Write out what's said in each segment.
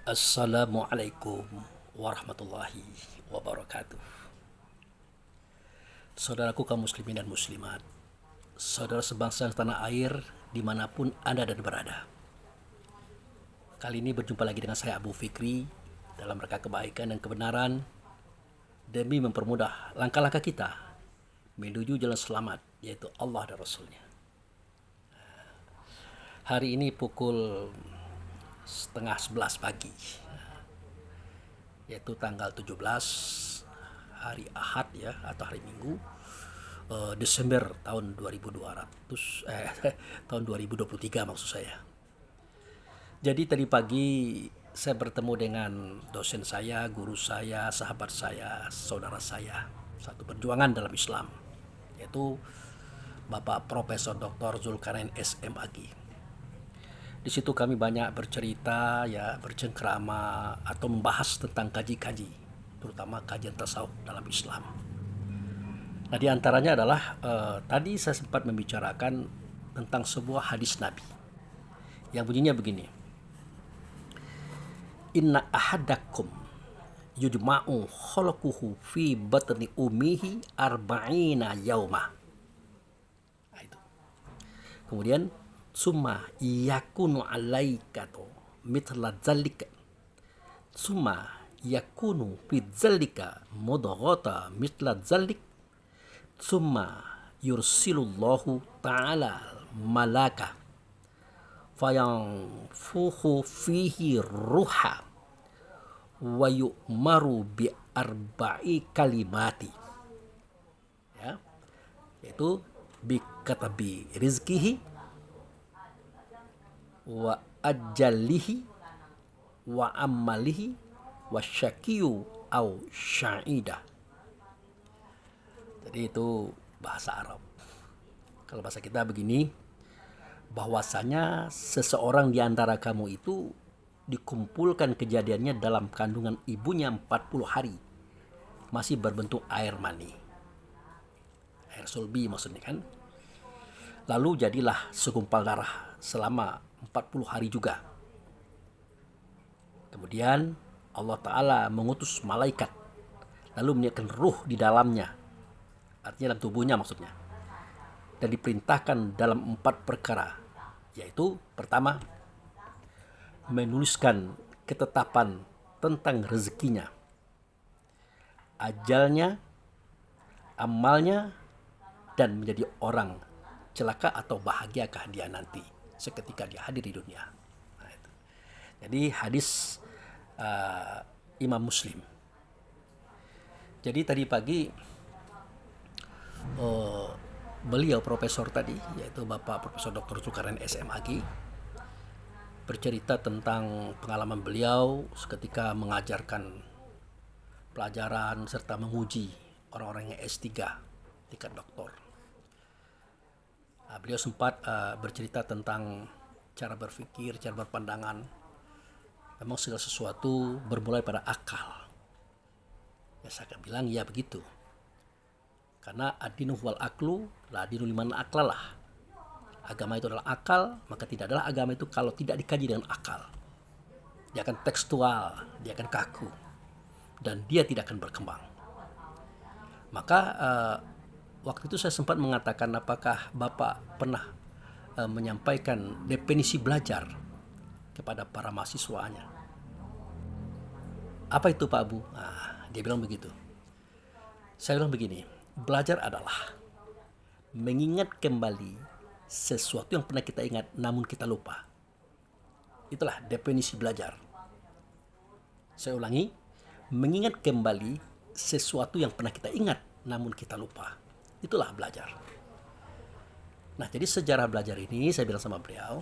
Assalamualaikum warahmatullahi wabarakatuh. Saudaraku kaum muslimin dan muslimat, saudara sebangsa tanah air dimanapun Anda dan berada. Kali ini berjumpa lagi dengan saya Abu Fikri dalam rangka kebaikan dan kebenaran demi mempermudah langkah-langkah kita menuju jalan selamat, yaitu Allah dan Rasulnya. Hari ini pukul setengah 11 pagi, yaitu tanggal 17 hari Ahad ya, atau hari Minggu, Desember tahun 2200 tahun 2023 maksud saya. Jadi tadi pagi saya bertemu dengan dosen saya, guru saya, sahabat saya, saudara saya, satu perjuangan dalam Islam, yaitu Bapak Profesor Dr. Zulkarnain SMAG. Di situ kami banyak bercerita, ya, bercengkrama atau membahas tentang kaji-kaji, terutama kajian tasawuf dalam Islam. Nah, di antaranya adalah tadi saya sempat membicarakan tentang sebuah hadis Nabi yang bunyinya begini: Inna ahadakum yujma'u khalquhu fi batni ummihi arba'ina yauma. Nah, itu. Kemudian summa yakunu alaika mithla dzalika, summa yakunu fi dzalika mudghata mithla dzalik, summa yursilullahu ta'ala malaka fayanfukhu fihi ruha wa yu'maru bi arba'i kalimati, ya, yaitu bi katabi rizkihi wa ajalihi wa amalihi wa syakiyu au sya'idah. Jadi itu bahasa Arab. Kalau bahasa kita begini, bahwasanya seseorang di antara kamu itu dikumpulkan kejadiannya dalam kandungan ibunya 40 hari, masih berbentuk air mani, air sulbi maksudnya kan. Lalu jadilah segumpal darah selama 40 hari juga. Kemudian Allah Ta'ala mengutus malaikat, lalu meniupkan ruh di dalamnya, artinya dalam tubuhnya maksudnya, dan diperintahkan dalam 4 perkara, yaitu pertama, menuliskan ketetapan tentang rezekinya, ajalnya, amalnya, dan menjadi orang celaka atau bahagiakah dia nanti seketika dia hadir di dunia. Nah, itu. Jadi hadis Imam Muslim. Jadi tadi pagi beliau profesor tadi, yaitu Bapak Profesor Dr. Zulkarnain SMAG, bercerita tentang pengalaman beliau seketika mengajarkan pelajaran serta menguji orang-orang yang S3 tingkat doktor. Beliau sempat bercerita tentang cara berpikir, cara berpandangan. Memang segala sesuatu bermulai pada akal. Ya, saya akan bilang ya begitu. Karena ad-dinu wal aklu la dinu liman aklalah. Agama itu adalah akal, maka tidak adalah agama itu kalau tidak dikaji dengan akal. Dia akan tekstual, dia akan kaku, dan dia tidak akan berkembang. Maka waktu itu saya sempat mengatakan, apakah Bapak pernah menyampaikan definisi belajar kepada para mahasiswanya? Apa itu Pak Abu? Nah, dia bilang begitu. Saya bilang begini, belajar adalah mengingat kembali sesuatu yang pernah kita ingat namun kita lupa. Itulah definisi belajar. Saya ulangi, mengingat kembali sesuatu yang pernah kita ingat namun kita lupa. Itulah belajar. Nah, jadi sejarah belajar ini, saya bilang sama beliau,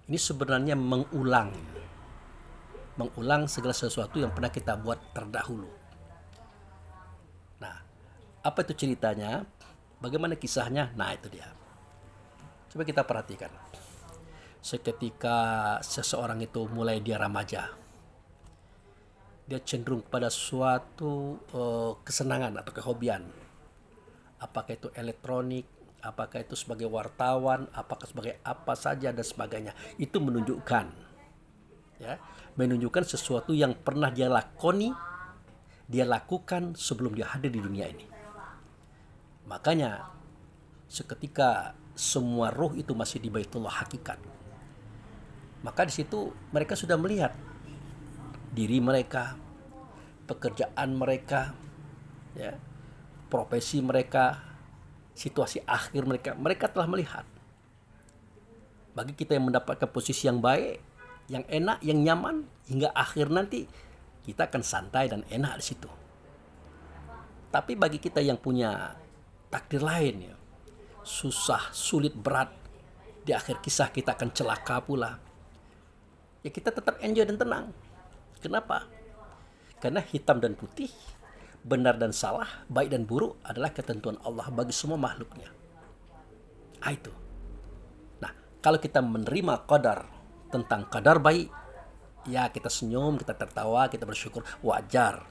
ini sebenarnya mengulang segala sesuatu yang pernah kita buat terdahulu. Nah, apa itu ceritanya? Bagaimana kisahnya? Nah, itu dia. Coba kita perhatikan. Seketika seseorang itu mulai dia remaja, dia cenderung pada suatu kesenangan atau kehobian. Apakah itu elektronik, apakah itu sebagai wartawan, apakah sebagai apa saja dan sebagainya. Itu menunjukkan ya, menunjukkan sesuatu yang pernah dia lakoni, dia lakukan sebelum dia hadir di dunia ini. Makanya seketika semua ruh itu masih di Baitullah Hakikat, maka di situ mereka sudah melihat diri mereka, pekerjaan mereka, ya, profesi mereka, situasi akhir mereka. Mereka telah melihat. Bagi kita yang mendapatkan posisi yang baik, yang enak, yang nyaman, hingga akhir nanti kita akan santai dan enak di situ. Tapi bagi kita yang punya takdir lain, ya, susah, sulit, berat, di akhir kisah kita akan celaka pula, ya kita tetap enjoy dan tenang. Kenapa? Karena hitam dan putih, benar dan salah, baik dan buruk adalah ketentuan Allah bagi semua makhluknya. Itu. Nah, kalau kita menerima qadar, tentang qadar baik, ya kita senyum, kita tertawa, kita bersyukur, wajar.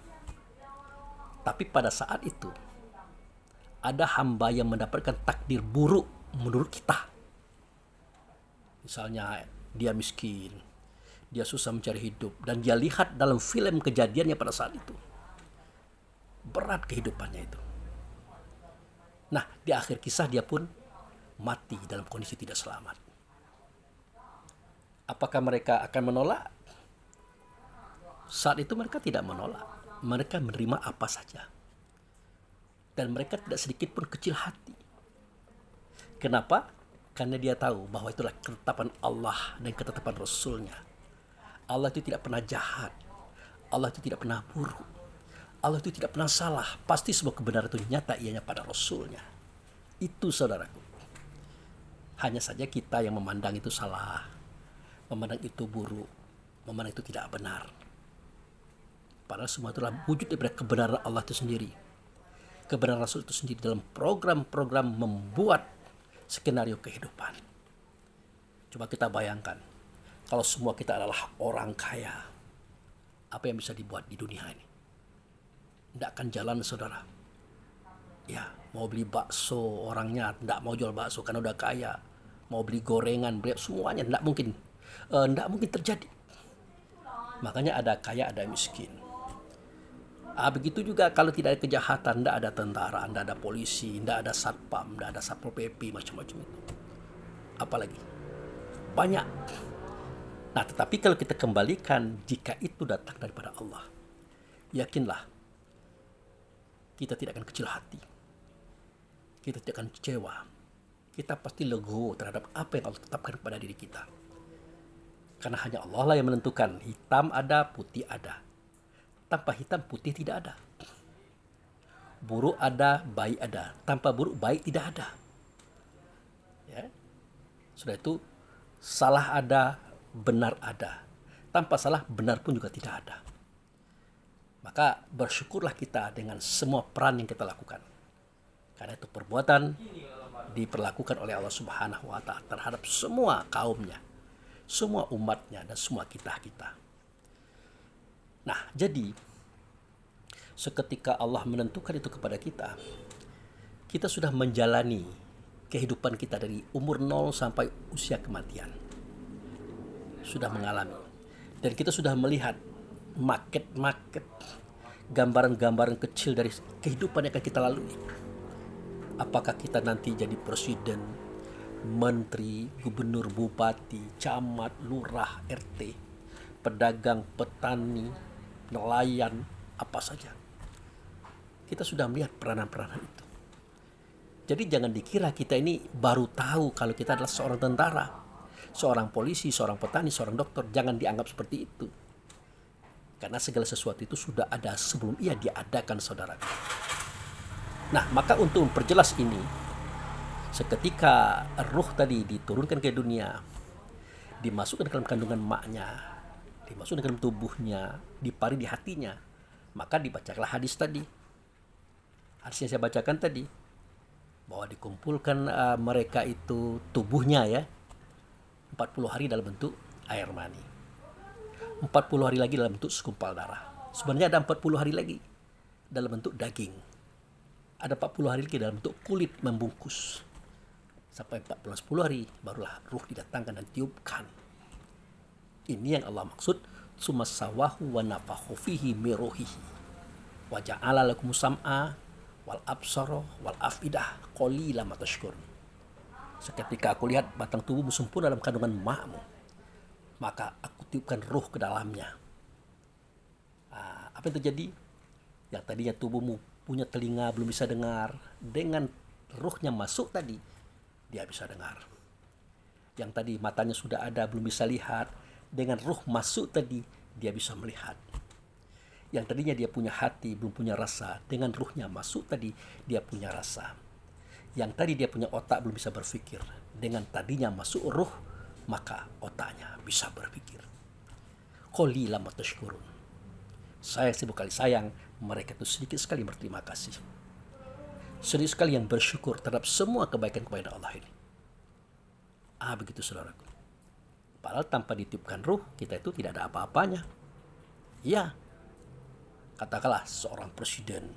Tapi pada saat itu, ada hamba yang mendapatkan takdir buruk menurut kita. Misalnya dia miskin, dia susah mencari hidup, dan dia lihat dalam film kejadiannya pada saat itu. Berat kehidupannya itu. Nah, di akhir kisah dia pun mati dalam kondisi tidak selamat. Apakah mereka akan menolak? Saat itu mereka tidak menolak. Mereka menerima apa saja. Dan mereka tidak sedikit pun kecil hati. Kenapa? Karena dia tahu bahwa itulah ketetapan Allah dan ketetapan Rasulnya. Allah itu tidak pernah jahat. Allah itu tidak pernah buruk. Allah itu tidak pernah salah. Pasti semua kebenaran itu nyata ianya pada Rasulnya. Itu saudaraku. Hanya saja kita yang memandang itu salah, memandang itu buruk, memandang itu tidak benar. Padahal semua itulah wujud daripada kebenaran Allah itu sendiri. Kebenaran Rasul itu sendiri dalam program-program membuat skenario kehidupan. Coba kita bayangkan, kalau semua kita adalah orang kaya, apa yang bisa dibuat di dunia ini? Tidak akan jalan, saudara. Ya, mau beli bakso, orangnya tidak mau jual bakso karena udah kaya. Mau beli gorengan, beli semuanya tidak mungkin. Tidak mungkin terjadi. Makanya ada kaya, ada miskin. Begitu juga kalau tidak ada kejahatan, tidak ada tentara, tidak ada polisi, tidak ada satpam, tidak ada satpol pp, macam-macam itu. Apalagi banyak. Nah, tetapi kalau kita kembalikan, jika itu datang daripada Allah, yakinlah kita tidak akan kecil hati, kita tidak akan kecewa, kita pasti legowo terhadap apa yang Allah tetapkan kepada diri kita. Karena hanya Allah lah yang menentukan, hitam ada, putih ada. Tanpa hitam, putih tidak ada. Buruk ada, baik ada. Tanpa buruk, baik tidak ada. Ya. Sudah itu, salah ada, benar ada. Tanpa salah, benar pun juga tidak ada. Maka bersyukurlah kita dengan semua peran yang kita lakukan. Karena itu perbuatan diperlakukan oleh Allah Subhanahu wa Ta'ala terhadap semua kaumnya, semua umatnya, dan semua kita-kita. Nah, jadi seketika Allah menentukan itu kepada kita, kita sudah menjalani kehidupan kita dari umur 0 sampai usia kematian. Sudah mengalami. Dan kita sudah melihat market-market, gambaran-gambaran kecil dari kehidupan yang akan kita lalui. Apakah kita nanti jadi presiden, menteri, gubernur, bupati, camat, lurah, RT, pedagang, petani, nelayan, apa saja. Kita sudah melihat peranan-peranan itu. Jadi jangan dikira kita ini baru tahu kalau kita adalah seorang tentara, seorang polisi, seorang petani, seorang dokter. Jangan dianggap seperti itu. Karena segala sesuatu itu sudah ada sebelum ia diadakan, saudara. Nah, maka untuk memperjelas ini, seketika ruh tadi diturunkan ke dunia, dimasukkan ke dalam kandungan maknya, dimasukkan ke dalam tubuhnya, dipari di hatinya, maka dibacakanlah hadis tadi. Hadis yang saya bacakan tadi, bahwa dikumpulkan mereka itu tubuhnya ya 40 hari dalam bentuk air mani, 40 hari lagi dalam bentuk segumpal darah. Sebenarnya ada 40 hari lagi dalam bentuk daging, ada 40 hari lagi dalam bentuk kulit membungkus. Sampai 10 hari barulah ruh didatangkan dan tiupkan. Ini yang Allah maksud, sumasawahu wa nafakhu fihi min ruhihi wa ja'ala lakum sam'a wal absara wal afidah qalilan ma tashkurun. Seketika aku lihat batang tubuhmu sempurna dalam kandungan emakmu, maka aku tiupkan ruh ke dalamnya. Apa yang terjadi? Yang tadinya tubuhmu punya telinga belum bisa dengar, dengan ruhnya masuk tadi, dia bisa dengar. Yang tadi matanya sudah ada belum bisa lihat, dengan ruh masuk tadi dia bisa melihat. Yang tadinya dia punya hati belum punya rasa, dengan ruhnya masuk tadi dia punya rasa. Yang tadi dia punya otak belum bisa berpikir, dengan tadinya masuk ruh maka otaknya bisa berpikir. Qalilan ma tashkurun. Sayang sibuk kali sayang, mereka itu sedikit sekali berterima kasih. Sedikit sekali yang bersyukur terhadap semua kebaikan-kebaikan Allah ini. Begitu saudaraku. Padahal tanpa ditiupkan ruh, kita itu tidak ada apa-apanya. Ya, katakanlah seorang presiden,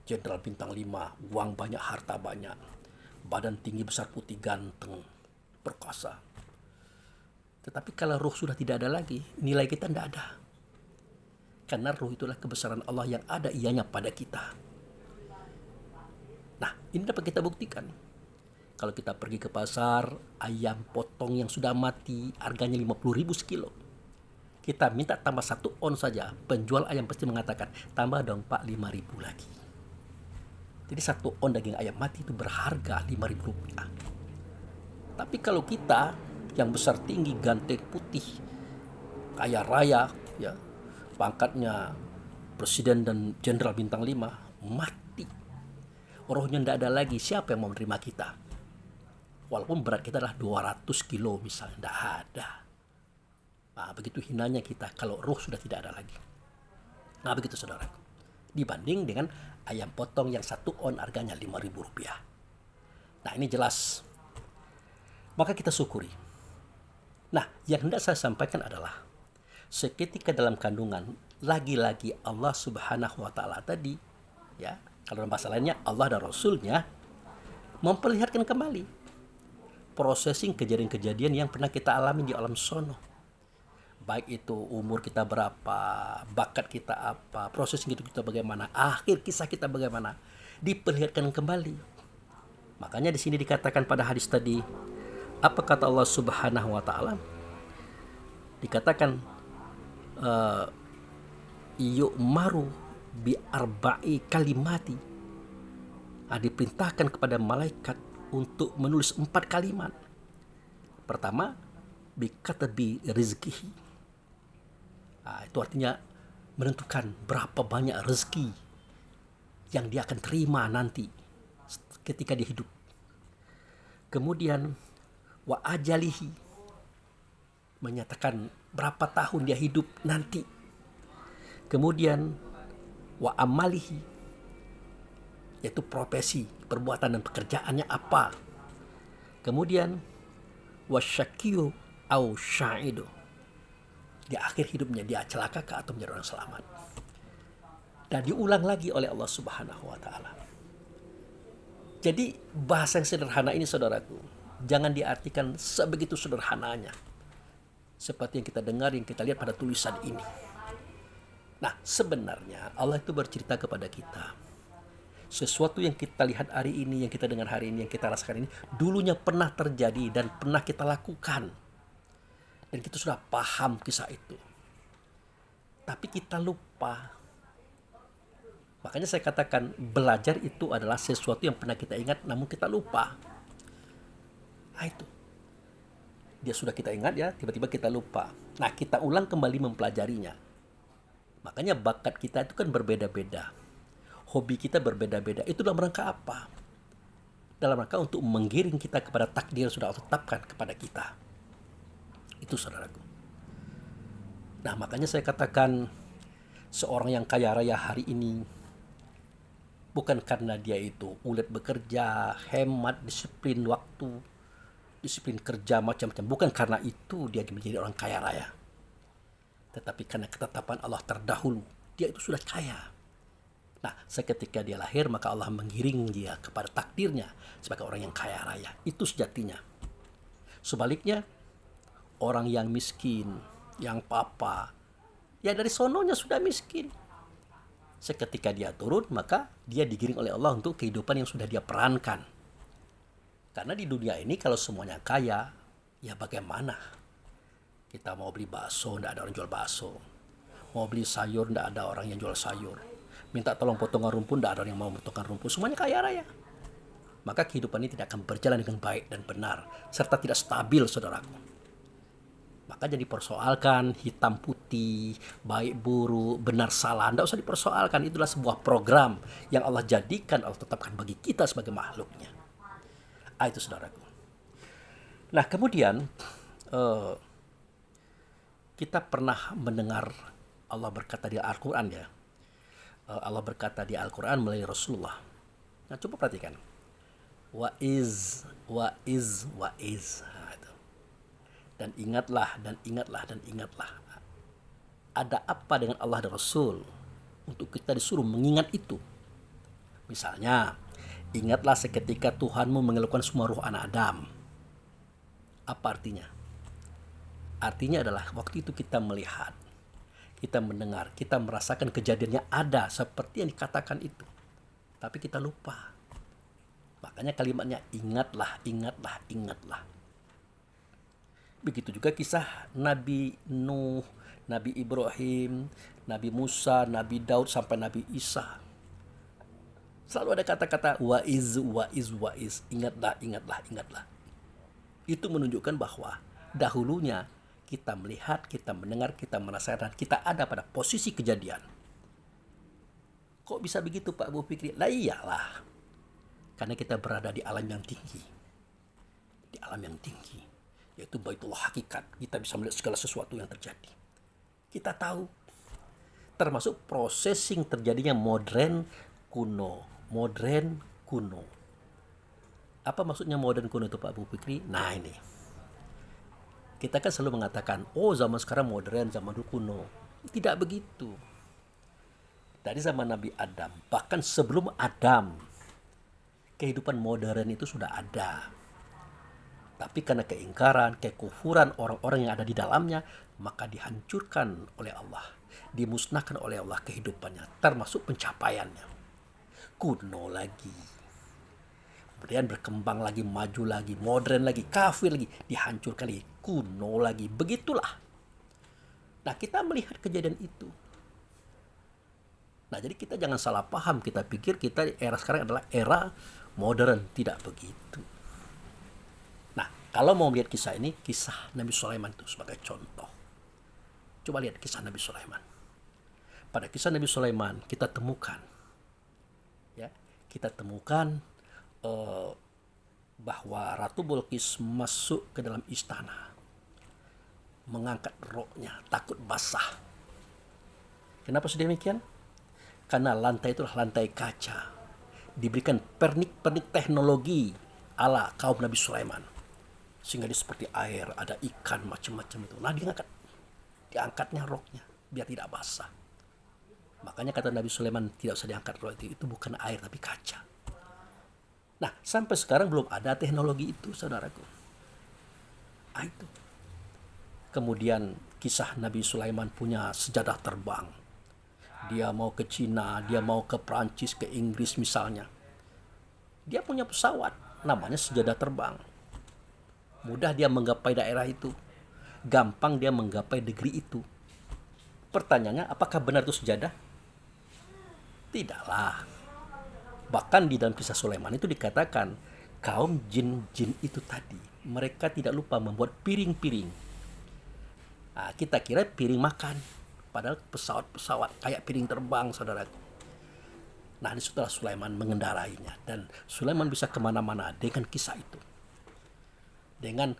jenderal bintang 5, uang banyak, harta banyak, badan tinggi besar putih ganteng, perkasa. Tetapi kalau ruh sudah tidak ada lagi, nilai kita tidak ada. Karena ruh itulah kebesaran Allah yang ada ianya pada kita. Nah, ini dapat kita buktikan. Kalau kita pergi ke pasar, ayam potong yang sudah mati harganya 50.000 sekilo. Kita minta tambah 1 on saja, penjual ayam pasti mengatakan, tambah dong Pak 5.000 lagi. Jadi 1 on daging ayam mati itu berharga 5.000 rupiah. Tapi kalau kita yang besar tinggi, ganteng putih, kaya raya, ya, pangkatnya presiden dan jenderal bintang 5, mati. Rohnya tidak ada lagi, siapa yang mau menerima kita? Walaupun berat kita adalah 200 kilo misalnya, tidak ada. Begitu hinanya kita kalau ruh sudah tidak ada lagi. Begitu saudaraku. Dibanding dengan ayam potong yang 1 on harganya 5.000 rupiah. Nah, ini jelas. Maka kita syukuri. Nah, yang hendak saya sampaikan adalah seketika dalam kandungan, lagi-lagi Allah Subhanahu wa Ta'ala tadi, ya, kalau dalam bahasa lainnya Allah dan Rasulnya memperlihatkan kembali processing kejadian-kejadian yang pernah kita alami di alam sono. Baik itu umur kita berapa, bakat kita apa, processing itu kita bagaimana, akhir kisah kita bagaimana, diperlihatkan kembali. Makanya di sini dikatakan pada hadis tadi, apa kata Allah Subhanahu wa Ta'ala? Dikatakan yu'maru bi arba'i kalimati. Diperintahkan kepada malaikat untuk menulis 4 kalimat. Pertama, bi katabi rizkihi. Itu artinya menentukan berapa banyak rezeki yang dia akan terima nanti ketika dia hidup. Kemudian wa ajalihi, menyatakan berapa tahun dia hidup nanti. Kemudian wa amalihi, yaitu profesi, perbuatan dan pekerjaannya apa. Kemudian wasyakiyu au syaidu, di akhir hidupnya dia celaka atau menjadi orang selamat. Dan diulang lagi oleh Allah Subhanahu wa Ta'ala. Jadi bahasa yang sederhana ini saudaraku, jangan diartikan sebegitu sederhananya seperti yang kita dengar, yang kita lihat pada tulisan ini. Nah, sebenarnya Allah itu bercerita kepada kita, sesuatu yang kita lihat hari ini, yang kita dengar hari ini, yang kita rasakan ini, dulunya pernah terjadi dan pernah kita lakukan. Dan kita sudah paham kisah itu. Tapi kita lupa. Makanya saya katakan, belajar itu adalah sesuatu yang pernah kita ingat, namun kita lupa. Itu. Dia sudah kita ingat ya, tiba-tiba kita lupa. Nah, kita ulang kembali mempelajarinya. Makanya bakat kita itu kan berbeda-beda. Hobi kita berbeda-beda. Itu dalam rangka apa? Dalam rangka untuk menggiring kita kepada takdir yang sudah Allah tetapkan kepada kita. Itu saudaraku. Nah, makanya saya katakan seorang yang kaya raya hari ini bukan karena dia itu ulet bekerja, hemat, disiplin waktu, disiplin kerja macam-macam. Bukan karena itu dia menjadi orang kaya raya. Tetapi karena ketetapan Allah terdahulu, dia itu sudah kaya. Nah, seketika dia lahir, maka Allah menggiring dia kepada takdirnya sebagai orang yang kaya raya. Itu sejatinya. Sebaliknya, orang yang miskin, yang papa. Ya dari sononya sudah miskin. Seketika dia turun, maka dia digiring oleh Allah untuk kehidupan yang sudah dia perankan. Karena di dunia ini kalau semuanya kaya, ya bagaimana? Kita mau beli bakso, tidak ada orang jual bakso. Mau beli sayur, tidak ada orang yang jual sayur. Minta tolong potongan rumput, tidak ada orang yang mau potongan rumput. Semuanya kaya raya. Maka kehidupan ini tidak akan berjalan dengan baik dan benar, serta tidak stabil, saudaraku. Maka jadi dipersoalkan hitam putih, baik buruk, benar salah. Tidak usah dipersoalkan, itulah sebuah program yang Allah jadikan, Allah tetapkan bagi kita sebagai makhluknya. Itu saudaraku. Nah kemudian kita pernah mendengar Allah berkata di Al-Quran ya. Allah berkata di Al-Quran melalui Rasulullah. Nah coba perhatikan. Wa iz. Nah, itu. Dan ingatlah. Ada apa dengan Allah dan Rasul untuk kita disuruh mengingat itu? Misalnya, ingatlah seketika Tuhanmu mengeluarkan semua ruh anak Adam. Apa artinya? Artinya adalah waktu itu kita melihat, kita mendengar, kita merasakan kejadiannya ada seperti yang dikatakan itu. Tapi kita lupa. Makanya kalimatnya ingatlah. Begitu juga kisah Nabi Nuh, Nabi Ibrahim, Nabi Musa, Nabi Daud sampai Nabi Isa. Selalu ada kata-kata wa iz. Ingatlah. Itu menunjukkan bahwa dahulunya kita melihat, kita mendengar, kita merasakan, kita ada pada posisi kejadian. Kok bisa begitu Pak Bu Fikri? Lah iyalah. Karena kita berada di alam yang tinggi. Yaitu Baitullah Hakikat. Kita bisa melihat segala sesuatu yang terjadi. Kita tahu. Termasuk processing terjadinya modern kuno. Apa maksudnya modern kuno itu Pak Bu Fikri? Nah ini. Kita kan selalu mengatakan, zaman sekarang modern, zaman dulu kuno. Tidak begitu. Dari zaman Nabi Adam, bahkan sebelum Adam, kehidupan modern itu sudah ada. Tapi karena keingkaran, kekufuran orang-orang yang ada di dalamnya, maka dihancurkan oleh Allah. Dimusnahkan oleh Allah kehidupannya, termasuk pencapaiannya. Kuno lagi. Kemudian berkembang lagi, maju lagi, modern lagi, kafir lagi, dihancurkan lagi, kuno lagi. Begitulah. Nah, kita melihat kejadian itu. Nah, jadi kita jangan salah paham. Kita pikir kita era sekarang adalah era modern. Tidak begitu. Nah, kalau mau lihat kisah ini, kisah Nabi Sulaiman itu sebagai contoh. Coba lihat kisah Nabi Sulaiman. Pada kisah Nabi Sulaiman kita temukan bahwa Ratu Bilqis masuk ke dalam istana, mengangkat roknya, takut basah. Kenapa sedemikian? Karena lantai itu adalah lantai kaca, diberikan pernik-pernik teknologi ala kaum Nabi Sulaiman, sehingga dia seperti air, ada ikan macam-macam itu. Nah, diangkatnya roknya biar tidak basah. Makanya kata Nabi Sulaiman tidak usah diangkat rok itu bukan air tapi kaca. Nah, sampai sekarang belum ada teknologi itu, saudaraku. Itu. Kemudian kisah Nabi Sulaiman punya sejadah terbang. Dia mau ke Cina, dia mau ke Prancis, ke Inggris misalnya. Dia punya pesawat, namanya sejadah terbang. Mudah dia menggapai daerah itu. Gampang dia menggapai negeri itu. Pertanyaannya, apakah benar itu sejadah? Tidaklah. Bahkan di dalam kisah Sulaiman itu dikatakan kaum jin-jin itu tadi, mereka tidak lupa membuat piring-piring. Nah, kita kira piring makan, padahal pesawat-pesawat kayak piring terbang, saudara. Nah, disitulah Sulaiman mengendarainya, dan Sulaiman bisa kemana-mana dengan kisah itu, dengan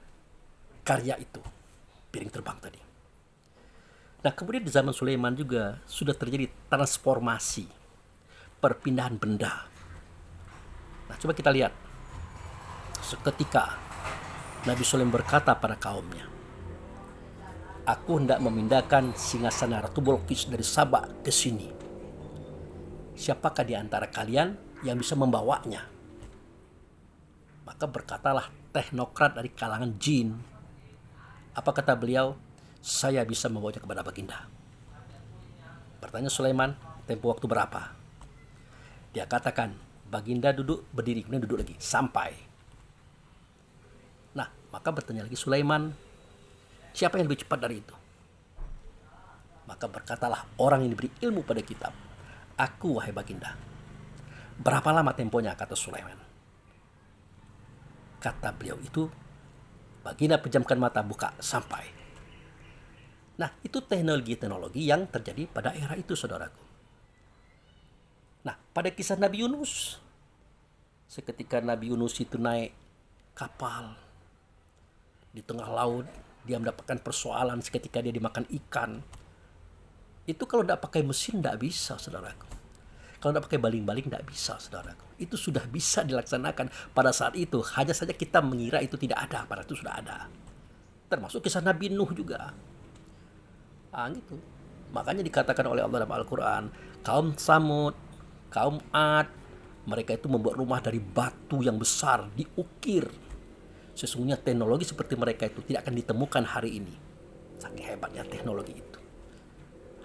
karya itu, piring terbang tadi. Nah, kemudian di zaman Sulaiman juga sudah terjadi transformasi, perpindahan benda. Nah, coba kita lihat. Seketika Nabi Sulaiman berkata pada kaumnya, aku hendak memindahkan singgasana Ratu Bilqis dari Sabah ke sini. Siapakah di antara kalian yang bisa membawanya? Maka berkatalah teknokrat dari kalangan jin. Apa kata beliau? saya bisa membawanya kepada baginda. Bertanya Sulaiman, tempo waktu berapa? Dia katakan, baginda duduk berdiri, kemudian duduk lagi, sampai. Nah, maka bertanya lagi Sulaiman, siapa yang lebih cepat dari itu? Maka berkatalah orang yang diberi ilmu pada kitab, aku wahai baginda. Berapa lama temponya, kata Sulaiman. Kata beliau itu, baginda pejamkan mata, buka, sampai. Nah, itu teknologi-teknologi yang terjadi pada era itu, saudaraku. Nah, pada kisah Nabi Yunus, seketika Nabi Yunus itu naik kapal di tengah laut, dia mendapatkan persoalan seketika dia dimakan ikan. Itu kalau tidak pakai mesin tidak bisa, saudaraku. Kalau tidak pakai baling-baling tidak bisa, saudaraku. Itu sudah bisa dilaksanakan pada saat itu. Hanya saja kita mengira itu tidak ada, padahal itu sudah ada. Termasuk kisah Nabi Nuh juga. Gitu. Makanya dikatakan oleh Allah dalam Al-Quran, kaum Samud, kaum Ad, mereka itu membuat rumah dari batu yang besar, diukir. Sesungguhnya teknologi seperti mereka itu tidak akan ditemukan hari ini. Saking hebatnya teknologi itu.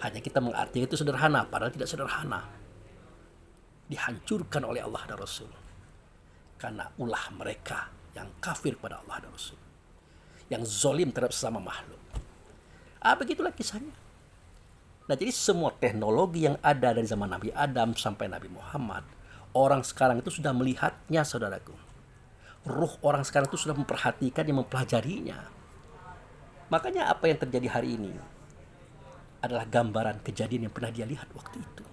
Hanya kita mengartinya itu sederhana, padahal tidak sederhana. Dihancurkan oleh Allah dan Rasul. Karena ulah mereka yang kafir kepada Allah dan Rasul. Yang zalim terhadap sesama makhluk. Begitulah kisahnya. Nah, jadi semua teknologi yang ada dari zaman Nabi Adam sampai Nabi Muhammad, orang sekarang itu sudah melihatnya, saudaraku. Ruh orang sekarang itu sudah memperhatikan yang mempelajarinya. Makanya apa yang terjadi hari ini adalah gambaran kejadian yang pernah dia lihat waktu itu.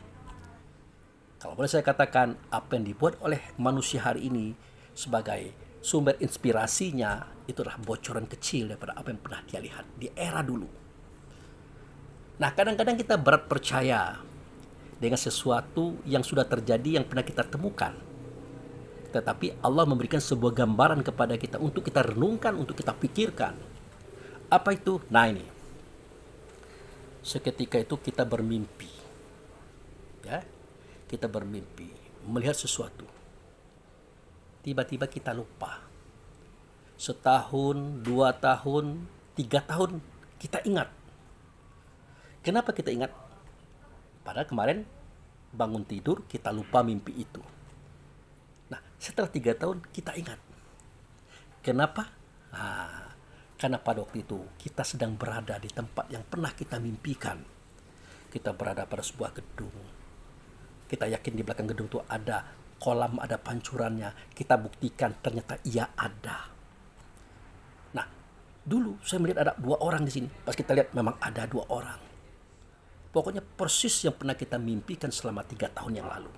Kalau boleh saya katakan, apa yang dibuat oleh manusia hari ini sebagai sumber inspirasinya itu adalah bocoran kecil daripada apa yang pernah dia lihat di era dulu. Nah, kadang-kadang kita berat percaya dengan sesuatu yang sudah terjadi yang pernah kita temukan. Tetapi Allah memberikan sebuah gambaran kepada kita untuk kita renungkan, untuk kita pikirkan. Apa itu? Nah, ini. Seketika itu kita bermimpi. Ya. Kita bermimpi, melihat sesuatu. Tiba-tiba kita lupa. Setahun, 2 tahun, 3 tahun, kita ingat. Kenapa kita ingat? Padahal kemarin bangun tidur, kita lupa mimpi itu. Nah, setelah 3 tahun, kita ingat. Kenapa? Karena pada waktu itu, kita sedang berada di tempat yang pernah kita mimpikan. Kita berada pada sebuah gedung. Kita yakin di belakang gedung itu ada kolam, ada pancurannya. Kita buktikan ternyata ia ada. Nah, dulu saya melihat ada 2 orang di sini. Pas kita lihat memang ada 2 orang. Pokoknya persis yang pernah kita mimpikan selama 3 tahun yang lalu.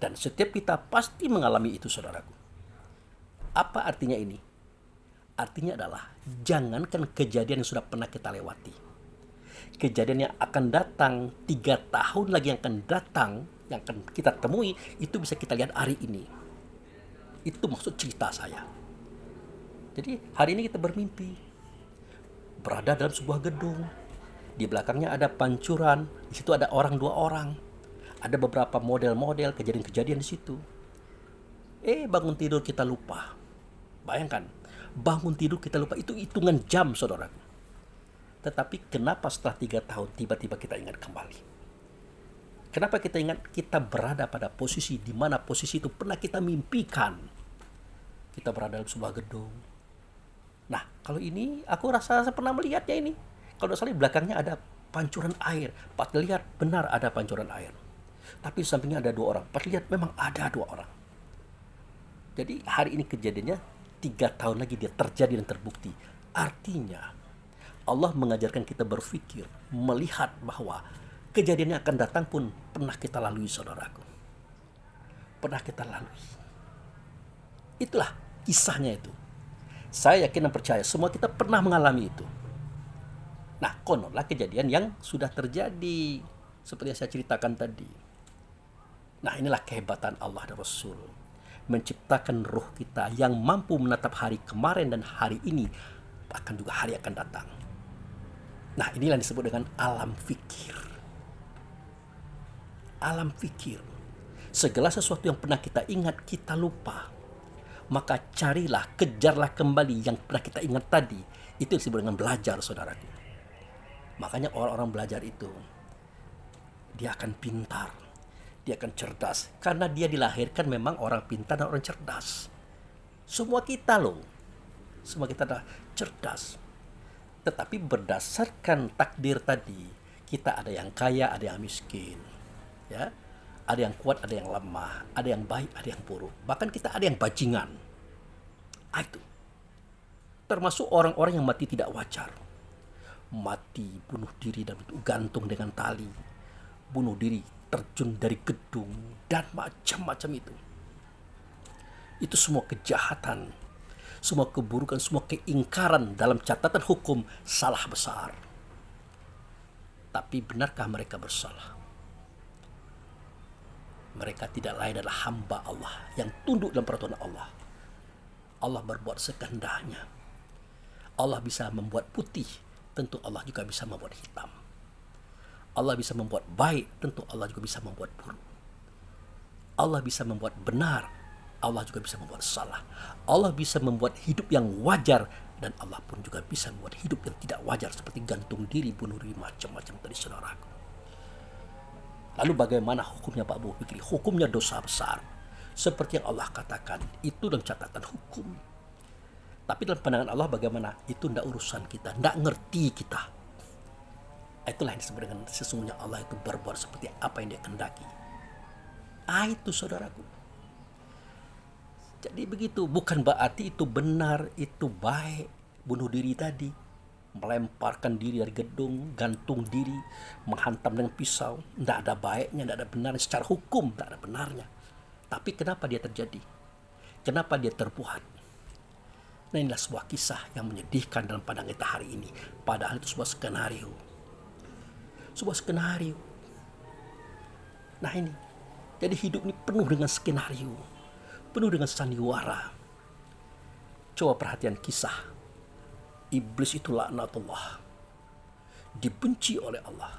Dan setiap kita pasti mengalami itu, saudaraku. Apa artinya ini? Artinya adalah jangankan kejadian yang sudah pernah kita lewati. Kejadian yang akan datang 3 tahun lagi yang akan datang, yang akan kita temui, itu bisa kita lihat hari ini. Itu maksud cerita saya. Jadi hari ini kita bermimpi. Berada dalam sebuah gedung. Di belakangnya ada pancuran. Di situ ada 2 orang. Ada beberapa model-model kejadian-kejadian di situ. Bangun tidur kita lupa. Bayangkan, bangun tidur kita lupa. Itu hitungan jam, saudara. Tetapi kenapa setelah 3 tahun tiba-tiba kita ingat kembali? Kenapa kita ingat? Kita berada pada posisi di mana posisi itu pernah kita mimpikan. Kita berada dalam sebuah gedung. Nah, kalau ini aku rasa saya pernah melihatnya ini. Kalau tidak salah di belakangnya ada pancuran air. Pas lihat benar ada pancuran air. Tapi di sampingnya ada 2 orang. Pas lihat memang ada 2 orang. Jadi hari ini kejadiannya 3 tahun lagi dia terjadi dan terbukti. Artinya Allah mengajarkan kita berpikir, melihat bahwa kejadian yang akan datang pun pernah kita lalui, saudaraku. Pernah kita lalui. Itulah kisahnya itu. Saya yakin dan percaya semua kita pernah mengalami itu. Nah, kononlah kejadian yang sudah terjadi seperti yang saya ceritakan tadi. Nah, inilah kehebatan Allah dan Rasul. Menciptakan ruh kita yang mampu menatap hari kemarin dan hari ini, bahkan juga hari akan datang. Nah, inilah yang disebut dengan alam fikir. Alam fikir. Segala sesuatu yang pernah kita ingat, kita lupa. Maka carilah, kejarlah kembali yang pernah kita ingat tadi. Itu yang disebut dengan belajar, saudaraku. Makanya orang-orang belajar itu, dia akan pintar, dia akan cerdas. Karena dia dilahirkan memang orang pintar dan orang cerdas. Semua kita loh, semua kita adalah cerdas. Tetapi berdasarkan takdir tadi, kita ada yang kaya, ada yang miskin. Ya, ada yang kuat, ada yang lemah, ada yang baik, ada yang buruk. Bahkan kita ada yang bajingan. Itu. Termasuk orang-orang yang mati tidak wajar. Mati, bunuh diri dan gantung dengan tali. Bunuh diri, terjun dari gedung, dan macam-macam itu. Itu semua kejahatan, semua keburukan, semua keingkaran dalam catatan hukum salah besar. Tapi benarkah mereka bersalah? Mereka tidak lain adalah hamba Allah yang tunduk dalam peraturan Allah. Allah berbuat sekehendaknya. Allah bisa membuat putih, tentu Allah juga bisa membuat hitam. Allah bisa membuat baik, tentu Allah juga bisa membuat buruk. Allah bisa membuat benar, Allah juga bisa membuat salah. Allah bisa membuat hidup yang wajar, dan Allah pun juga bisa membuat hidup yang tidak wajar, seperti gantung diri, bunuh diri, macam-macam tadi saudaraku. Lalu bagaimana hukumnya Pak Bu Fikri? Hukumnya dosa besar. Seperti yang Allah katakan, itu dalam catatan hukum. Tapi dalam pandangan Allah bagaimana? Itu tidak urusan kita, tidak ngerti kita. Itulah yang disebut dengan sesungguhnya Allah itu berbuat seperti apa yang dia kehendaki. Itu saudaraku. Jadi begitu, bukan berarti itu benar, itu baik. Bunuh diri tadi, melemparkan diri dari gedung, gantung diri, menghantam dengan pisau. Tidak ada baiknya, tidak ada benarnya. Secara hukum tidak ada benarnya. Tapi kenapa dia terjadi? Kenapa dia terbuat? Nah, inilah sebuah kisah yang menyedihkan dalam pandangan kita hari ini. Padahal itu sebuah skenario. Sebuah skenario. Nah ini, jadi hidup ini penuh dengan skenario, penuh dengan sandiwara. Coba perhatian kisah. Iblis itu laknatullah, dibenci oleh Allah.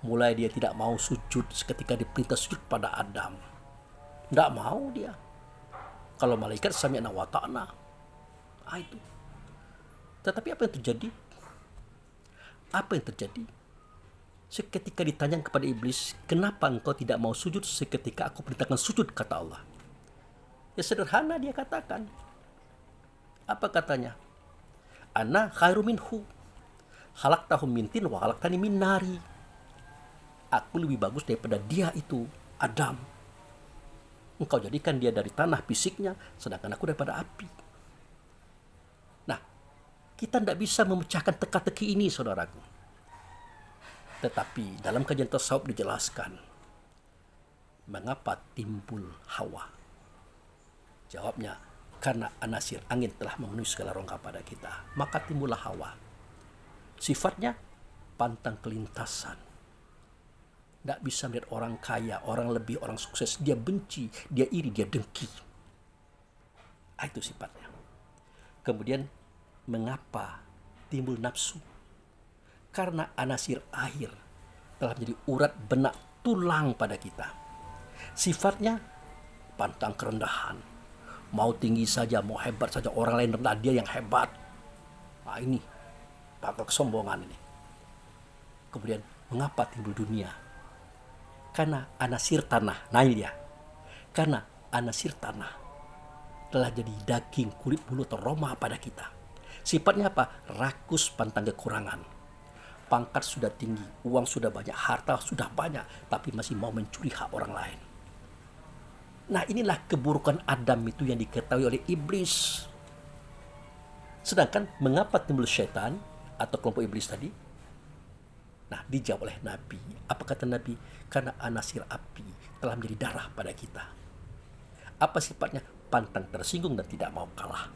Mulai dia tidak mau sujud seketika diperintah sujud pada Adam. Tidak mau dia. Kalau malaikat sami'na wa ta'na. Itu. Tetapi apa yang terjadi? Apa yang terjadi? Seketika ditanya kepada iblis, kenapa engkau tidak mau sujud seketika aku perintahkan sujud, kata Allah. Ya sederhana dia katakan. Apa katanya? Ana khairu minhu, khalaqtahu min tin wa khalaqtani min nari. Aku lebih bagus daripada dia itu, Adam. Engkau jadikan dia dari tanah fisiknya, sedangkan aku daripada api. Nah, kita tidak bisa memecahkan teka-teki ini, saudaraku. Tetapi dalam kajian tasawuf dijelaskan, mengapa timbul Hawa? Jawabnya, karena anasir angin telah memenuhi segala rongga pada kita, maka timbullah Hawa. Sifatnya pantang kelintasan. Tidak bisa melihat orang kaya, orang lebih, orang sukses. Dia benci, dia iri, dia dengki. Itu sifatnya. Kemudian mengapa timbul nafsu? Karena anasir air telah menjadi urat benak tulang pada kita. Sifatnya pantang kerendahan. Mau tinggi saja, mau hebat saja, orang lain rendah, dia yang hebat. Nah ini bakal kesombongan ini. Kemudian mengapa timbul dunia? Karena anasir tanah. Nah ini dia. Karena anasir tanah telah jadi daging, kulit, bulu, atau roma pada kita. Sifatnya apa? Rakus, pantang kekurangan. Pangkat sudah tinggi, uang sudah banyak, harta sudah banyak, tapi masih mau mencuri hak orang lain. Nah inilah keburukan Adam itu yang diketahui oleh iblis. Sedangkan mengapa timbul syaitan atau kelompok iblis tadi? Nah dijawab oleh Nabi. Apa kata Nabi? Karena anasir api telah menjadi darah pada kita. Apa sifatnya? Pantang tersinggung dan tidak mau kalah.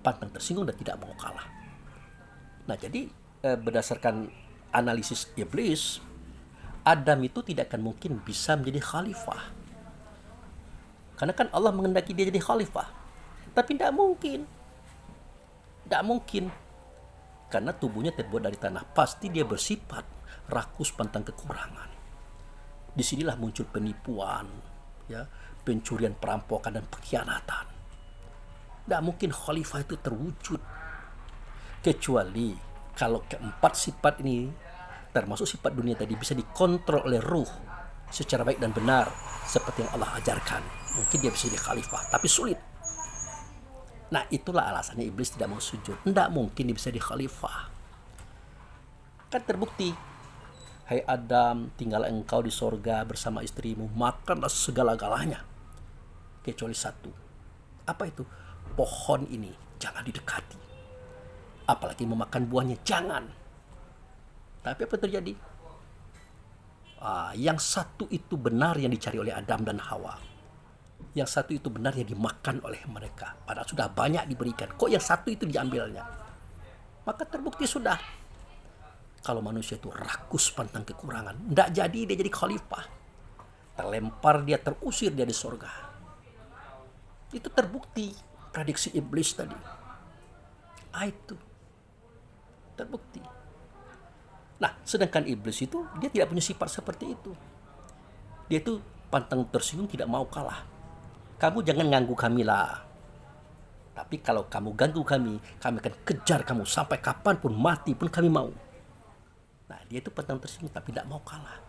Pantang tersinggung dan tidak mau kalah. Nah jadi berdasarkan analisis iblis, Adam itu tidak akan mungkin bisa menjadi khalifah. Karena kan Allah menghendaki dia jadi khalifah. Tapi tidak mungkin. Tidak mungkin. Karena tubuhnya terbuat dari tanah. Pasti dia bersifat rakus, pantang kekurangan. Disinilah muncul penipuan, ya, pencurian, perampokan, dan pengkhianatan. Tidak mungkin khalifah itu terwujud. Kecuali Kalau keempat sifat ini, termasuk sifat dunia tadi, bisa dikontrol oleh ruh secara baik dan benar seperti yang Allah ajarkan, mungkin dia bisa jadi khalifah, tapi sulit. Nah, itulah alasannya iblis tidak mau sujud. Tidak mungkin dia bisa jadi khalifah. Kan terbukti, hai Adam, tinggal engkau di sorga bersama istrimu, makanlah segala-galanya kecuali satu. Apa itu? Pohon ini jangan didekati, apalagi memakan buahnya, jangan. Tapi apa terjadi? Yang satu itu benar yang dicari oleh Adam dan Hawa. Yang satu itu benar yang dimakan oleh mereka. Padahal sudah banyak diberikan. Kok yang satu itu diambilnya? Maka terbukti sudah, kalau manusia itu rakus pantang kekurangan, tidak jadi dia jadi khalifah. Terlempar dia, terusir dia di sorga. Itu terbukti prediksi iblis tadi. Itu terbukti. Nah, sedangkan iblis itu dia tidak punya sifat seperti itu. Dia itu pantang tersinggung, tidak mau kalah. Kamu jangan ganggu kami lah. Tapi kalau kamu ganggu kami akan kejar kamu sampai kapanpun, mati pun kami mau. Nah, dia itu pantang tersinggung tapi tidak mau kalah.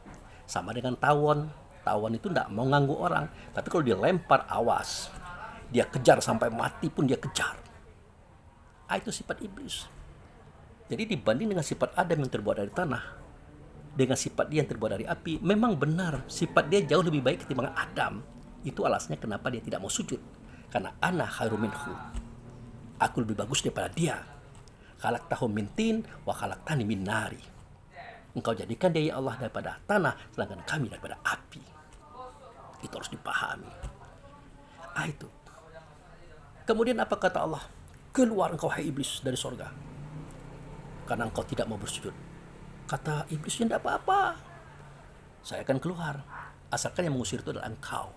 Sama dengan tawon. Tawon itu tidak mau ganggu orang. Tapi kalau dia lempar, awas. Dia kejar sampai mati pun dia kejar. Itu sifat iblis. Jadi dibanding dengan sifat Adam yang terbuat dari tanah, dengan sifat dia yang terbuat dari api, memang benar sifat dia jauh lebih baik ketimbang Adam. Itu alasannya kenapa dia tidak mau sujud. Karena ana khairum minhu. Aku lebih bagus daripada dia. Khalaqtahu min tin wa khalaqtani min nari. Engkau jadikan dia ya Allah daripada tanah, sedangkan kami daripada api. Itu harus dipahami. Itu. Kemudian apa kata Allah? Keluar engkau hai iblis dari sorga, karena engkau tidak mau bersujud. Kata iblisnya, tidak apa-apa, saya akan keluar, asalkan yang mengusir itu adalah engkau.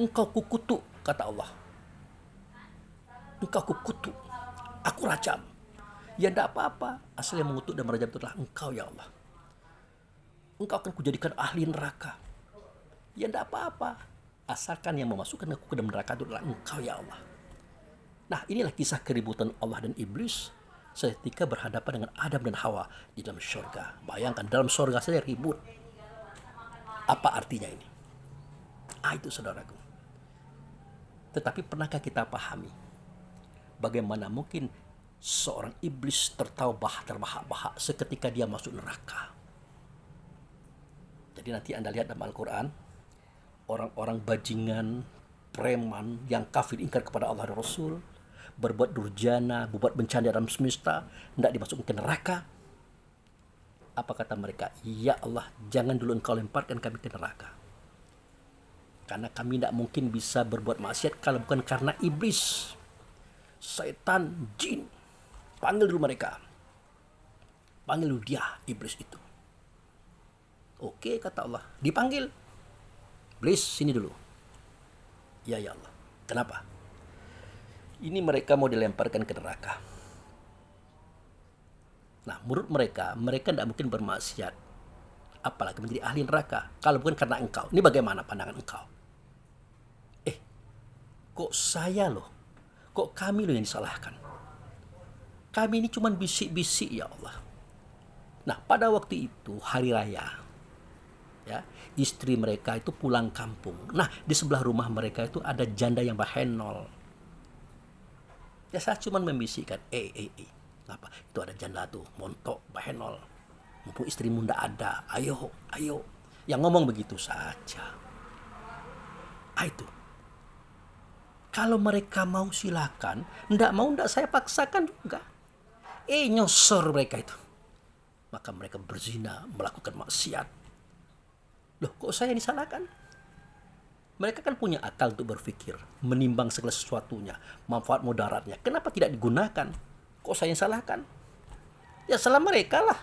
Engkau kukutuk, kata Allah. Engkau kukutuk, aku rajam. Ya tidak apa-apa, asal yang mengutuk dan merajam itu adalah engkau ya Allah. Engkau akan kujadikan ahli neraka. Ya tidak apa-apa, asalkan yang memasukkan aku ke dalam neraka itu adalah engkau ya Allah. Nah, inilah kisah keributan Allah dan iblis seketika berhadapan dengan Adam dan Hawa di dalam surga. Bayangkan, dalam surga saja ribut. Apa artinya ini? Itu saudaraku. Tetapi pernahkah kita pahami bagaimana mungkin seorang iblis terbahak-bahak seketika dia masuk neraka? Jadi nanti Anda lihat dalam Al-Quran, orang-orang bajingan, preman yang kafir ingkar kepada Allah dan Rasul, berbuat durjana, berbuat bencana dalam semesta, tidak dimasukkan ke neraka. Apa kata mereka? Ya Allah, jangan dulu engkau lemparkan kami ke neraka, karena kami tidak mungkin bisa berbuat maksiat kalau bukan karena iblis, setan, jin. Panggil dulu mereka, panggil dulu dia, iblis itu. Oke, kata Allah, dipanggil. Iblis, sini dulu. Ya Allah, kenapa? Ini mereka mau dilemparkan ke neraka. Nah, menurut mereka tidak mungkin bermaksiat, apalagi menjadi ahli neraka, kalau bukan karena engkau. Ini bagaimana pandangan engkau? Kok saya loh? Kok kami loh yang disalahkan? Kami ini cuma bisik-bisik ya Allah. Nah, pada waktu itu hari raya, ya, istri mereka itu pulang kampung. Nah, di sebelah rumah mereka itu ada janda yang bahenol. Ya, saya cuma membisikkan, apa? Itu ada janda tuh, montok, bahenol. Mumpung istrimu ndak ada, ayo. Yang ngomong begitu saja. Itu. Kalau mereka mau silakan, ndak mau ndak saya paksakan juga. Nyosor mereka itu. Maka mereka berzina, melakukan maksiat. Loh, kok saya disalahkan? Mereka kan punya akal untuk berpikir, menimbang segala sesuatunya, manfaat mudaratnya. Kenapa tidak digunakan? Kok saya yang salahkan? Ya salah mereka lah.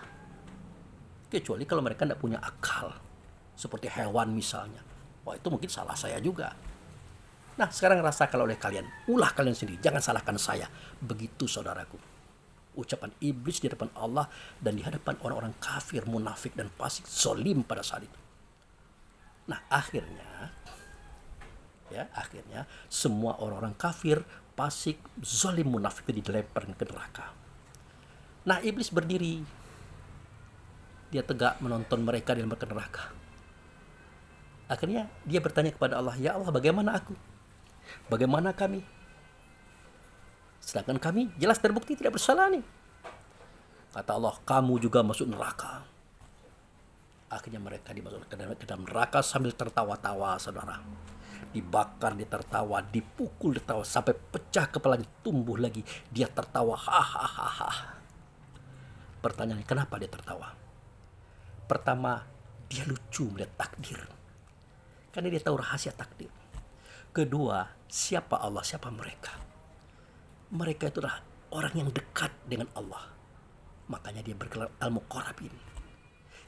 Kecuali kalau mereka tidak punya akal, seperti hewan misalnya. Wah, itu mungkin salah saya juga. Nah, sekarang rasakan oleh kalian. Ulah kalian sendiri, jangan salahkan saya. Begitu saudaraku. Ucapan iblis di depan Allah dan di hadapan orang-orang kafir, munafik, dan fasik, zolim pada saat itu. Nah, akhirnya semua orang-orang kafir, fasik, zalim, munafik itu dilemparkan ke neraka. Nah, iblis berdiri, dia tegak menonton mereka di dalam neraka. Akhirnya dia bertanya kepada Allah, ya Allah, bagaimana aku? Bagaimana kami? Sedangkan kami jelas terbukti tidak bersalah nih. Kata Allah, kamu juga masuk neraka. Akhirnya mereka dimasukkan ke dalam neraka sambil tertawa-tawa, saudara. Dibakar, dia tertawa, dipukul, tertawa, sampai pecah kepalanya, tumbuh lagi. Dia tertawa, hahaha. Pertanyaannya, kenapa dia tertawa? Pertama, dia lucu melihat takdir. Karena dia tahu rahasia takdir. Kedua, siapa Allah, siapa mereka? Mereka itulah orang yang dekat dengan Allah. Makanya dia bergelar Al-Muqarrabin.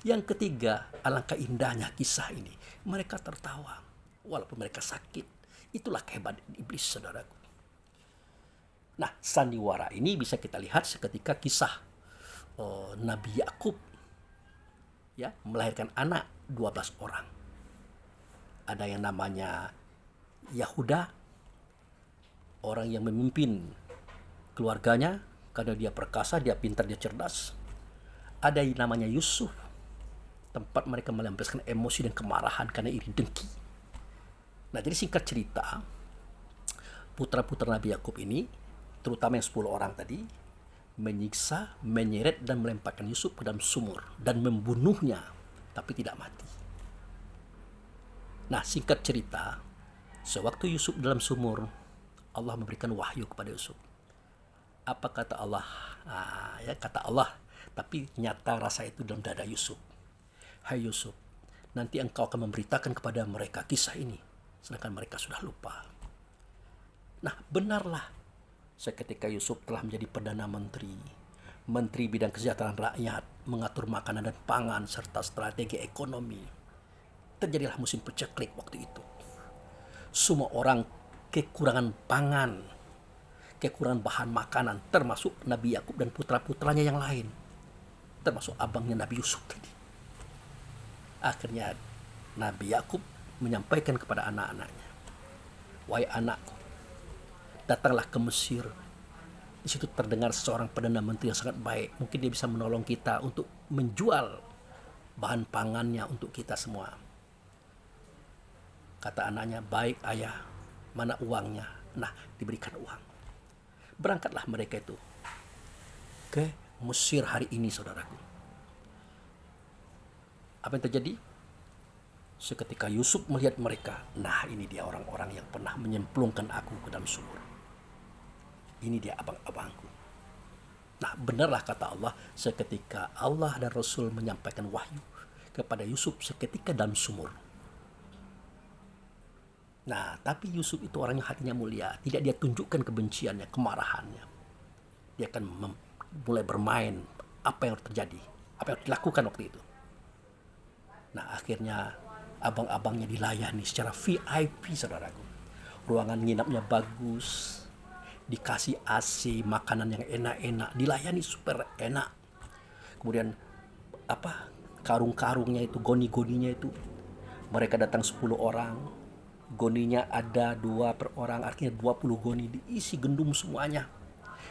Yang ketiga, alangkah indahnya kisah ini. Mereka tertawa, walaupun mereka sakit. Itulah kehebatan iblis, saudaraku. Nah, sandiwara ini bisa kita lihat seketika kisah Nabi Yakub, ya, melahirkan anak 12 orang. Ada yang namanya Yahuda, orang yang memimpin keluarganya karena dia perkasa, dia pintar, dia cerdas. Ada yang namanya Yusuf, tempat mereka melampiaskan emosi dan kemarahan karena iri dengki. Nah, jadi singkat cerita, putra-putra Nabi Yakub ini, terutama yang 10 orang tadi, menyiksa, menyeret dan melemparkan Yusuf ke dalam sumur dan membunuhnya, tapi tidak mati. Nah, singkat cerita, sewaktu Yusuf dalam sumur, Allah memberikan wahyu kepada Yusuf. Apa kata Allah? Kata Allah, tapi nyata rasa itu dalam dada Yusuf. Hai Yusuf, nanti engkau akan memberitakan kepada mereka kisah ini, sedangkan mereka sudah lupa. Nah, benarlah, seketika Yusuf telah menjadi Perdana Menteri, Menteri Bidang Kesejahteraan Rakyat, mengatur makanan dan pangan, serta strategi ekonomi. Terjadilah musim paceklik waktu itu. Semua orang kekurangan pangan, kekurangan bahan makanan, termasuk Nabi Yakub dan putra-putranya yang lain, termasuk abangnya Nabi Yusuf tadi. Akhirnya Nabi Yakub menyampaikan kepada anak-anaknya, wahai anakku, datanglah ke Mesir. Di situ terdengar seorang Perdana Menteri yang sangat baik. Mungkin dia bisa menolong kita untuk menjual bahan pangannya untuk kita semua. Kata anaknya, baik ayah, mana uangnya? Nah, diberikan uang. Berangkatlah mereka itu ke Mesir hari ini, saudaraku. Apa yang terjadi? Seketika Yusuf melihat mereka, nah ini dia orang-orang yang pernah menyemplungkan aku ke dalam sumur. Ini dia abang-abangku. Nah, benarlah kata Allah, seketika Allah dan Rasul menyampaikan wahyu kepada Yusuf seketika dalam sumur. Nah, tapi Yusuf itu orangnya hatinya mulia. Tidak dia tunjukkan kebenciannya, kemarahannya. Dia akan mulai bermain apa yang terjadi, apa yang dilakukan waktu itu. Nah, akhirnya abang-abangnya dilayani secara VIP, saudaraku. Ruangan nginapnya bagus, dikasih AC, makanan yang enak-enak, dilayani super enak. Kemudian karung-karungnya itu, goni-goninya itu, mereka datang 10 orang. Goninya ada 2 per orang, artinya 20 goni, diisi gendum semuanya,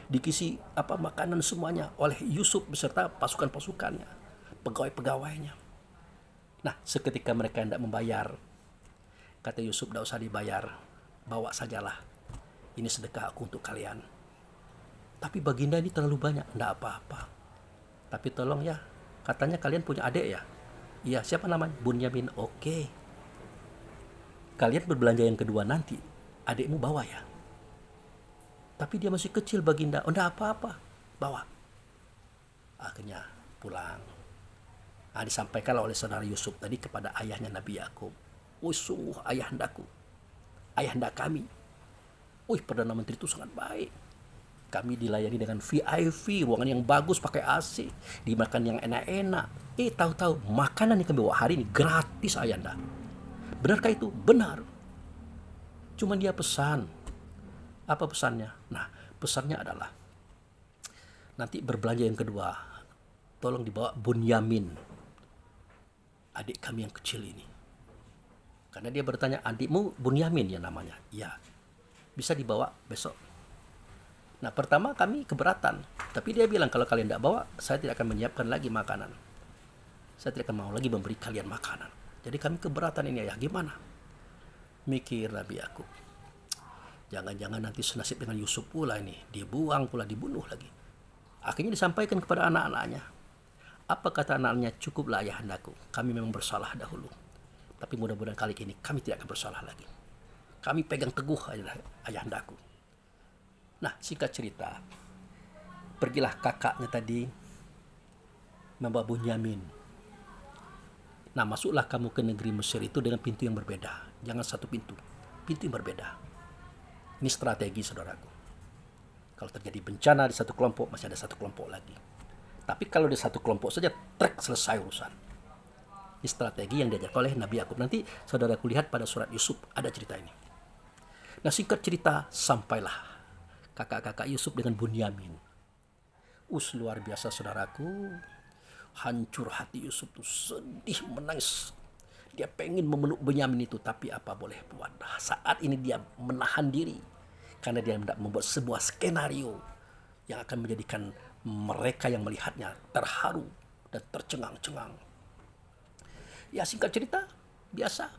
dikisi makanan semuanya oleh Yusuf beserta pasukan-pasukannya, pegawai-pegawainya. Nah, seketika mereka hendak membayar, kata Yusuf, tidak usah dibayar, bawa sajalah, ini sedekah aku untuk kalian. Tapi baginda ini terlalu banyak. Tidak apa-apa, tapi tolong ya, katanya kalian punya adik ya? Iya, siapa namanya? Bunyamin. Oke, kalian berbelanja yang kedua nanti, adikmu bawa ya. Tapi dia masih kecil baginda. Oh, enggak apa-apa, bawa. Akhirnya pulang. Disampaikan oleh saudara Yusuf tadi kepada ayahnya Nabi Yakub. Sungguh ayahandaku, ayahanda kami. Perdana Menteri itu sangat baik. Kami dilayani dengan VIP, ruangan yang bagus, pakai AC, dimakan yang enak-enak. Tahu-tahu makanan yang kami bawa hari ini gratis, ayahanda. Benarkah itu? Benar. Cuma dia pesan. Apa pesannya? Nah, pesannya adalah nanti berbelanja yang kedua, tolong dibawa Bunyamin, adik kami yang kecil ini. Karena dia bertanya, adikmu Bunyamin ya namanya? Ya. Bisa dibawa besok. Nah, pertama kami keberatan. Tapi dia bilang, kalau kalian tidak bawa, saya tidak akan menyiapkan lagi makanan. Saya tidak akan mau lagi memberi kalian makanan. Jadi kami keberatan ini, ayah. Gimana? Mikir Nabi Yakub. Jangan-jangan nanti senasib dengan Yusuf pula ini. Dibuang pula, dibunuh lagi. Akhirnya disampaikan kepada anak-anaknya. Apa kata anak-anaknya? Cukuplah ayahandaku. Kami memang bersalah dahulu. Tapi mudah-mudahan kali ini kami tidak akan bersalah lagi. Kami pegang teguh ayahandaku. Nah, singkat cerita, pergilah kakaknya tadi membawa Bunyamin. Nah, masuklah kamu ke negeri Mesir itu dengan pintu yang berbeda. Jangan satu pintu, pintu yang berbeda. Ini strategi, saudaraku. Kalau terjadi bencana di satu kelompok, masih ada satu kelompok lagi. Tapi kalau di satu kelompok saja, trek, selesai urusan. Ini strategi yang diajarkan oleh Nabi Yakub. Nanti saudaraku lihat pada surat Yusuf, ada cerita ini. Nah, singkat cerita, sampailah kakak-kakak Yusuf dengan Bunyamin. Luar biasa, saudaraku. Hancur hati Yusuf tuh, sedih, menangis. Dia pengen memeluk Bunyamin itu, tapi apa boleh buat. Saat ini dia menahan diri karena dia hendak membuat sebuah skenario yang akan menjadikan mereka yang melihatnya terharu dan tercengang-cengang. Ya, singkat cerita, biasa.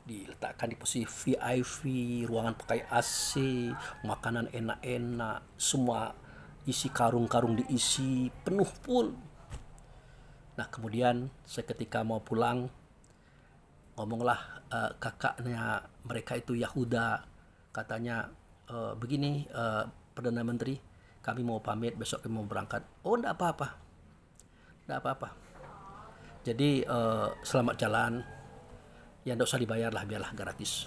Diletakkan di posisi VIP, ruangan pakai AC, makanan enak-enak, semua isi karung-karung diisi, penuh full. Nah, kemudian seketika mau pulang, ngomonglah kakaknya mereka itu, Yahuda, katanya, begini, Perdana Menteri, kami mau pamit, besok kami mau berangkat. Oh, enggak apa-apa. Enggak apa-apa. Jadi selamat jalan. Ya, enggak usah dibayar lah, biarlah gratis.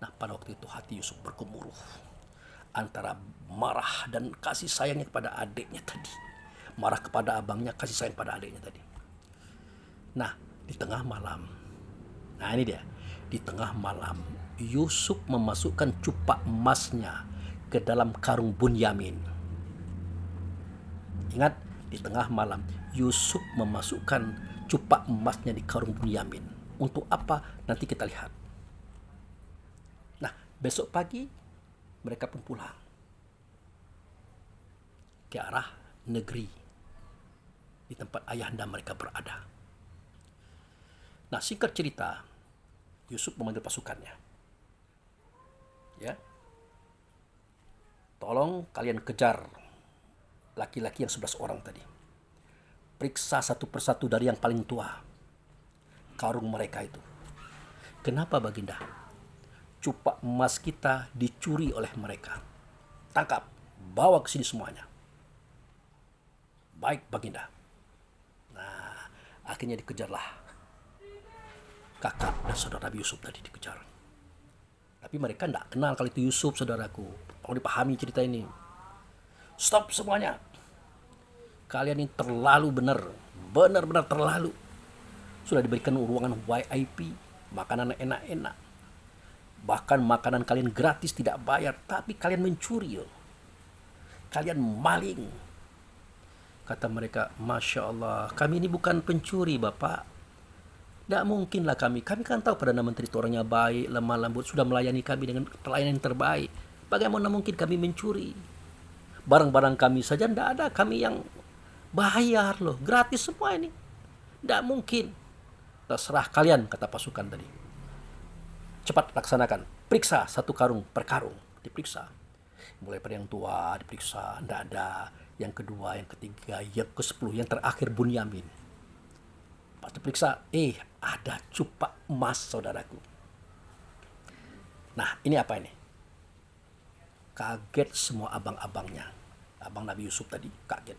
Nah, pada waktu itu hati Yusuf bergemuruh antara marah dan kasih sayangnya kepada adiknya tadi. Marah kepada abangnya, kasih sayang pada adiknya tadi. Nah, di tengah malam. Nah, ini dia. Di tengah malam, Yusuf memasukkan cupak emasnya ke dalam karung Bunyamin. Ingat, di tengah malam, Yusuf memasukkan cupak emasnya di karung Bunyamin. Untuk apa? Nanti kita lihat. Nah, besok pagi mereka pun pulang ke arah negeri di tempat ayahanda mereka berada. Nah, singkat cerita, Yusuf memanggil pasukannya. Ya, tolong kalian kejar laki-laki yang 11 orang tadi. Periksa satu persatu dari yang paling tua karung mereka itu. Kenapa, Baginda? Cupak emas kita dicuri oleh mereka. Tangkap, bawa ke sini semuanya. Baik, Baginda. Nah, akhirnya dikejarlah kakak dan saudara Nabi Yusuf tadi dikejar. Tapi mereka tidak kenal kalau itu Yusuf, saudaraku. Kalau dipahami cerita ini. Stop semuanya. Kalian ini terlalu benar-benar terlalu. Sudah diberikan ruangan VIP, makanan enak-enak. Bahkan makanan kalian gratis, tidak bayar. Tapi kalian mencuri. Kalian maling. Kata mereka, Masya Allah, kami ini bukan pencuri, Bapak. Tidak mungkinlah kami. Kami kan tahu Perdana Menteri itu orangnya baik, lemah lembut, sudah melayani kami dengan pelayanan yang terbaik. Bagaimana mungkin kami mencuri? Barang-barang kami saja tidak ada. Kami yang bayar loh. Gratis semua ini. Tidak mungkin. Terserah kalian, kata pasukan tadi. Cepat laksanakan. Periksa satu karung per karung. Diperiksa. Mulai pada yang tua diperiksa. Tidak ada. Yang kedua, yang ketiga, yang ke-10, yang terakhir Bunyamin. Pas diperiksa, ada cupak emas, saudaraku. Nah, ini apa ini? Kaget semua abang-abangnya. Abang Nabi Yusuf tadi kaget.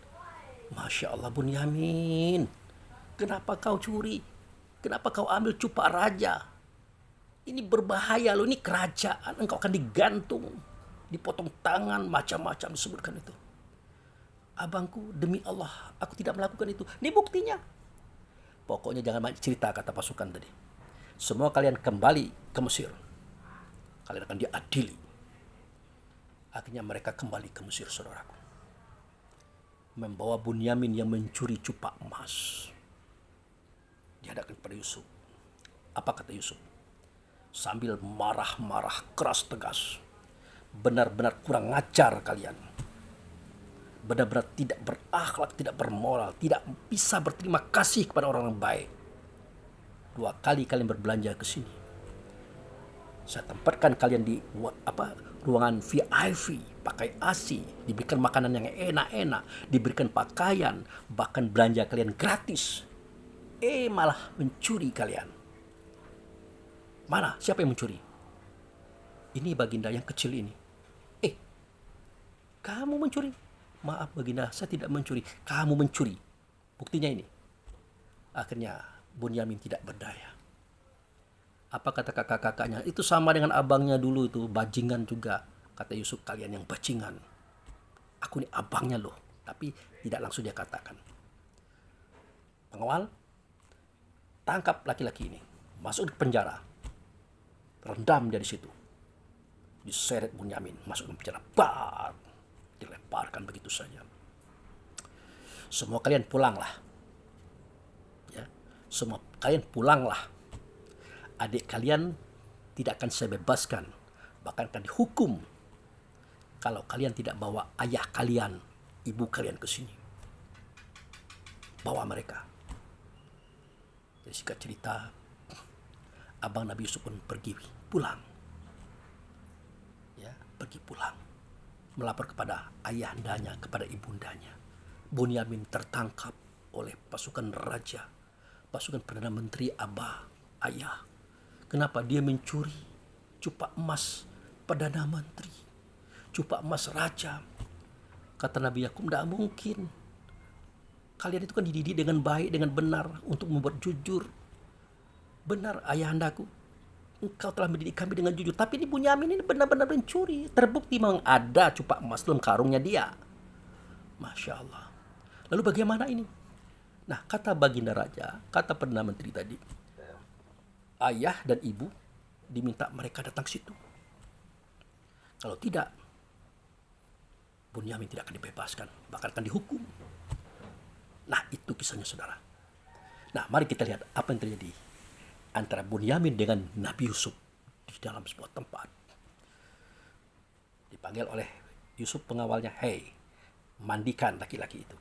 Masya Allah, Bunyamin. Kenapa kau curi? Kenapa kau ambil cupak raja? Ini berbahaya loh, ini kerajaan. Engkau akan digantung, dipotong tangan, macam-macam disebutkan itu. Abangku, demi Allah, aku tidak melakukan itu. Ini buktinya. Pokoknya jangan banyak cerita, kata pasukan tadi. Semua kalian kembali ke Mesir. Kalian akan diadili. Akhirnya mereka kembali ke Mesir, saudaraku. Membawa Bunyamin yang mencuri cupak emas. Dihadapkan kepada Yusuf. Apa kata Yusuf? Sambil marah-marah keras tegas. benar-benar kurang ngajar kalian. Benar-benar tidak berakhlak, tidak bermoral, tidak bisa berterima kasih kepada orang baik. 2 kali kalian berbelanja ke sini. Saya tempatkan kalian di ruangan VIP, pakai AC, diberikan makanan yang enak-enak, diberikan pakaian, bahkan belanja kalian gratis. Malah mencuri kalian. Mana? Siapa yang mencuri? Ini baginda yang kecil ini. Kamu mencuri? Maaf baginda, saya tidak mencuri. Kamu mencuri. Buktinya ini. Akhirnya Bunyamin tidak berdaya. Apa kata kakak-kakaknya? Itu sama dengan abangnya dulu itu, bajingan juga. Kata Yusuf, kalian yang bajingan. Aku ini abangnya loh. Tapi tidak langsung dia katakan. Pengawal, tangkap laki-laki ini. Masuk ke penjara. Rendam dia di situ. Diseret Bunyamin, masuk ke penjara. Bar! Dilemparkan begitu saja. Semua kalian pulanglah. Ya, semua kalian pulanglah. Adik kalian tidak akan saya bebaskan, bahkan akan dihukum kalau kalian tidak bawa ayah kalian, ibu kalian ke sini. Bawa mereka. Jadi singkat cerita, abang Nabi Yusuf pun pergi pulang. Ya, pergi pulang. Melapor kepada ayahandanya, kepada ibundanya. Bunyamin tertangkap oleh pasukan raja, pasukan Perdana Menteri ayah. Kenapa? Dia mencuri cupak emas Perdana Menteri, cupak emas raja. Kata Nabi Yakub, tidak mungkin. Kalian itu kan dididik dengan baik, dengan benar, untuk membuat jujur. Benar ayahandaku, engkau telah mendidik kami dengan jujur. Tapi ini Bunyamin ini benar-benar mencuri. Terbukti memang ada cupak emas dalam karungnya dia. Masya Allah. Lalu bagaimana ini? Nah, kata baginda raja, kata Perdana Menteri tadi, ayah dan ibu diminta mereka datang ke situ. Kalau tidak, Bunyamin tidak akan dibebaskan, bahkan akan dihukum. Nah, itu kisahnya saudara. Nah, mari kita lihat apa yang terjadi antara Bunyamin dengan Nabi Yusuf di dalam sebuah tempat. Dipanggil oleh Yusuf pengawalnya, "Hei, mandikan laki-laki itu.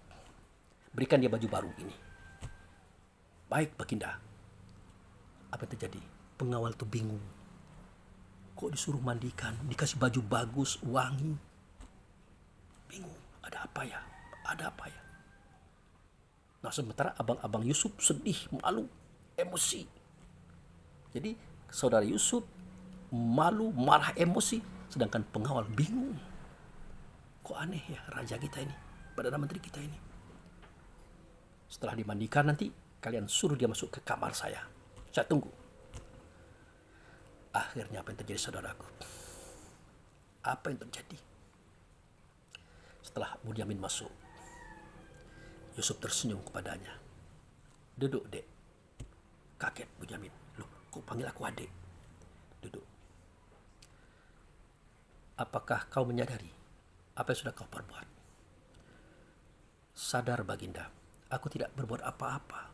Berikan dia baju baru ini." "Baik, baginda." Apa yang terjadi? Pengawal itu bingung. Kok disuruh mandikan, dikasih baju bagus, wangi. Bingung, ada apa ya? Ada apa ya? Nah, sementara abang-abang Yusuf sedih, malu, emosi. Jadi saudara Yusuf malu, marah, emosi, sedangkan pengawal bingung. Kok aneh ya raja kita ini, Perdana Menteri kita ini. Setelah dimandikan nanti kalian suruh dia masuk ke kamar saya tunggu. Akhirnya apa yang terjadi saudaraku? Apa yang terjadi? Setelah Bunyamin masuk, Yusuf tersenyum kepadanya. "Duduk, Dek." Kaget Bunyamin. "Loh, kok panggil aku adik?" "Duduk. Apakah kau menyadari apa yang sudah kau perbuat?" "Sadar baginda, aku tidak berbuat apa-apa.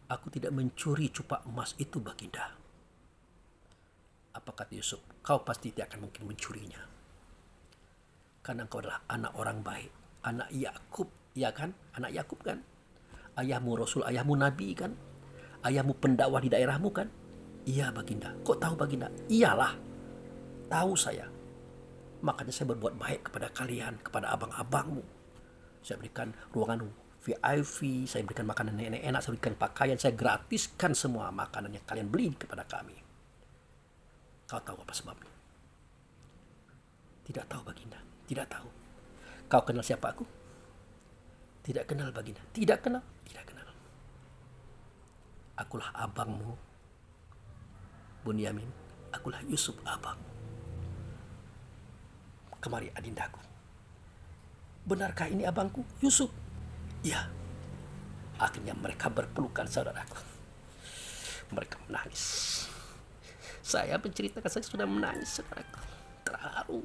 Aku tidak mencuri cupak emas itu baginda." Apa kata Yusuf? "Kau pasti tidak akan mungkin mencurinya. Karena engkau adalah anak orang baik, anak Yakub, ya kan? Anak Yakub kan? Ayahmu Rasul, ayahmu Nabi kan? Ayahmu pendakwah di daerahmu kan?" "Iya baginda." "Kok tahu baginda?" "Iyalah, tahu saya. Makanya saya berbuat baik kepada kalian, kepada abang-abangmu. Saya berikan ruangan VIP, saya berikan makanan yang enak-enak, saya berikan pakaian, saya gratiskan semua makanan yang kalian beli kepada kami. Kau tahu apa sebabnya?" "Tidak tahu baginda, tidak tahu." "Kau kenal siapa aku?" "Tidak kenal baginda." "Tidak kenal?" "Tidak kenal." "Akulah abangmu Bunyamin, akulah Yusuf abang. Kemari adindaku." "Benarkah ini abangku Yusuf?" "Ya." Akhirnya mereka berpelukan saudaraku. Mereka menangis. Saya menceritakan saja sudah menangis saudaraku. Terharu.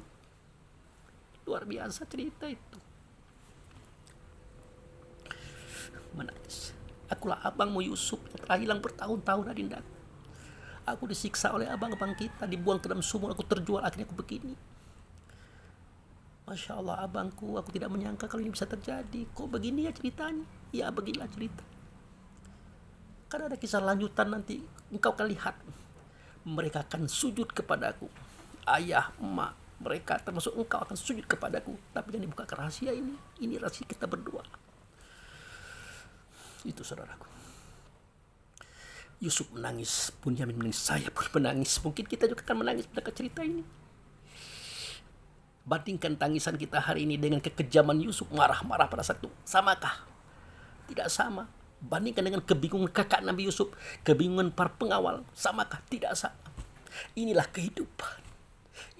Luar biasa cerita itu. Menangis. "Akulah abangmu Yusuf yang telah hilang bertahun-tahun adinda. Aku disiksa oleh abang-abang kita, dibuang ke dalam sumur, aku terjual, akhirnya aku begini. Masya Allah abangku, aku tidak menyangka kalau ini bisa terjadi. Kok begini ya ceritanya? Ya beginilah cerita. Karena ada kisah lanjutan nanti engkau akan lihat. Mereka akan sujud kepadaku. Ayah, emak, mereka termasuk engkau akan sujud kepadaku. Tapi jangan dibuka ke rahasia ini. Ini rahasia kita berdua. Itu saudaraku. Yusuf menangis, Bunyamin menangis, saya pun menangis. Mungkin kita juga akan menangis mendengar cerita ini. Bandingkan tangisan kita hari ini dengan kekejaman Yusuf marah-marah pada saat itu. Samakah? Tidak sama. Bandingkan dengan kebingungan kakak Nabi Yusuf, kebingungan para pengawal. Samakah? Tidak sama. Inilah kehidupan.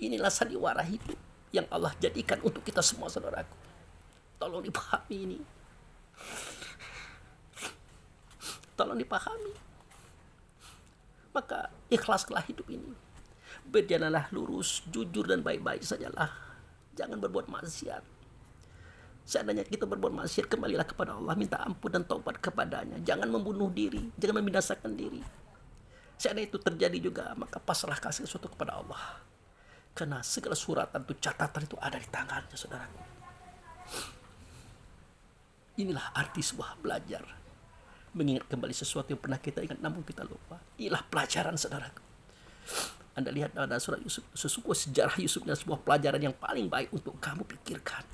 Inilah sandiwara hidup yang Allah jadikan untuk kita semua, saudaraku. Tolong dipahami ini. Tolong dipahami. Maka ikhlaslah hidup ini. Berjalanlah lurus, jujur dan baik-baik sajalah. Jangan berbuat maksiat. Seandainya kita berbuat maksiat, kembalilah kepada Allah, minta ampun dan taubat kepadanya. Jangan membunuh diri, jangan membinasakan diri. Seandainya itu terjadi juga, maka pasrahkan sesuatu kepada Allah. Karena segala suratan itu, catatan itu ada di tangannya, saudaraku. Inilah arti sebuah belajar. Mengingat kembali sesuatu yang pernah kita ingat namun kita lupa. Inilah pelajaran, saudaraku. Anda lihat pada surat Yusuf, sesungguhnya sejarah Yusuf adalah sebuah pelajaran yang paling baik untuk kamu pikirkan.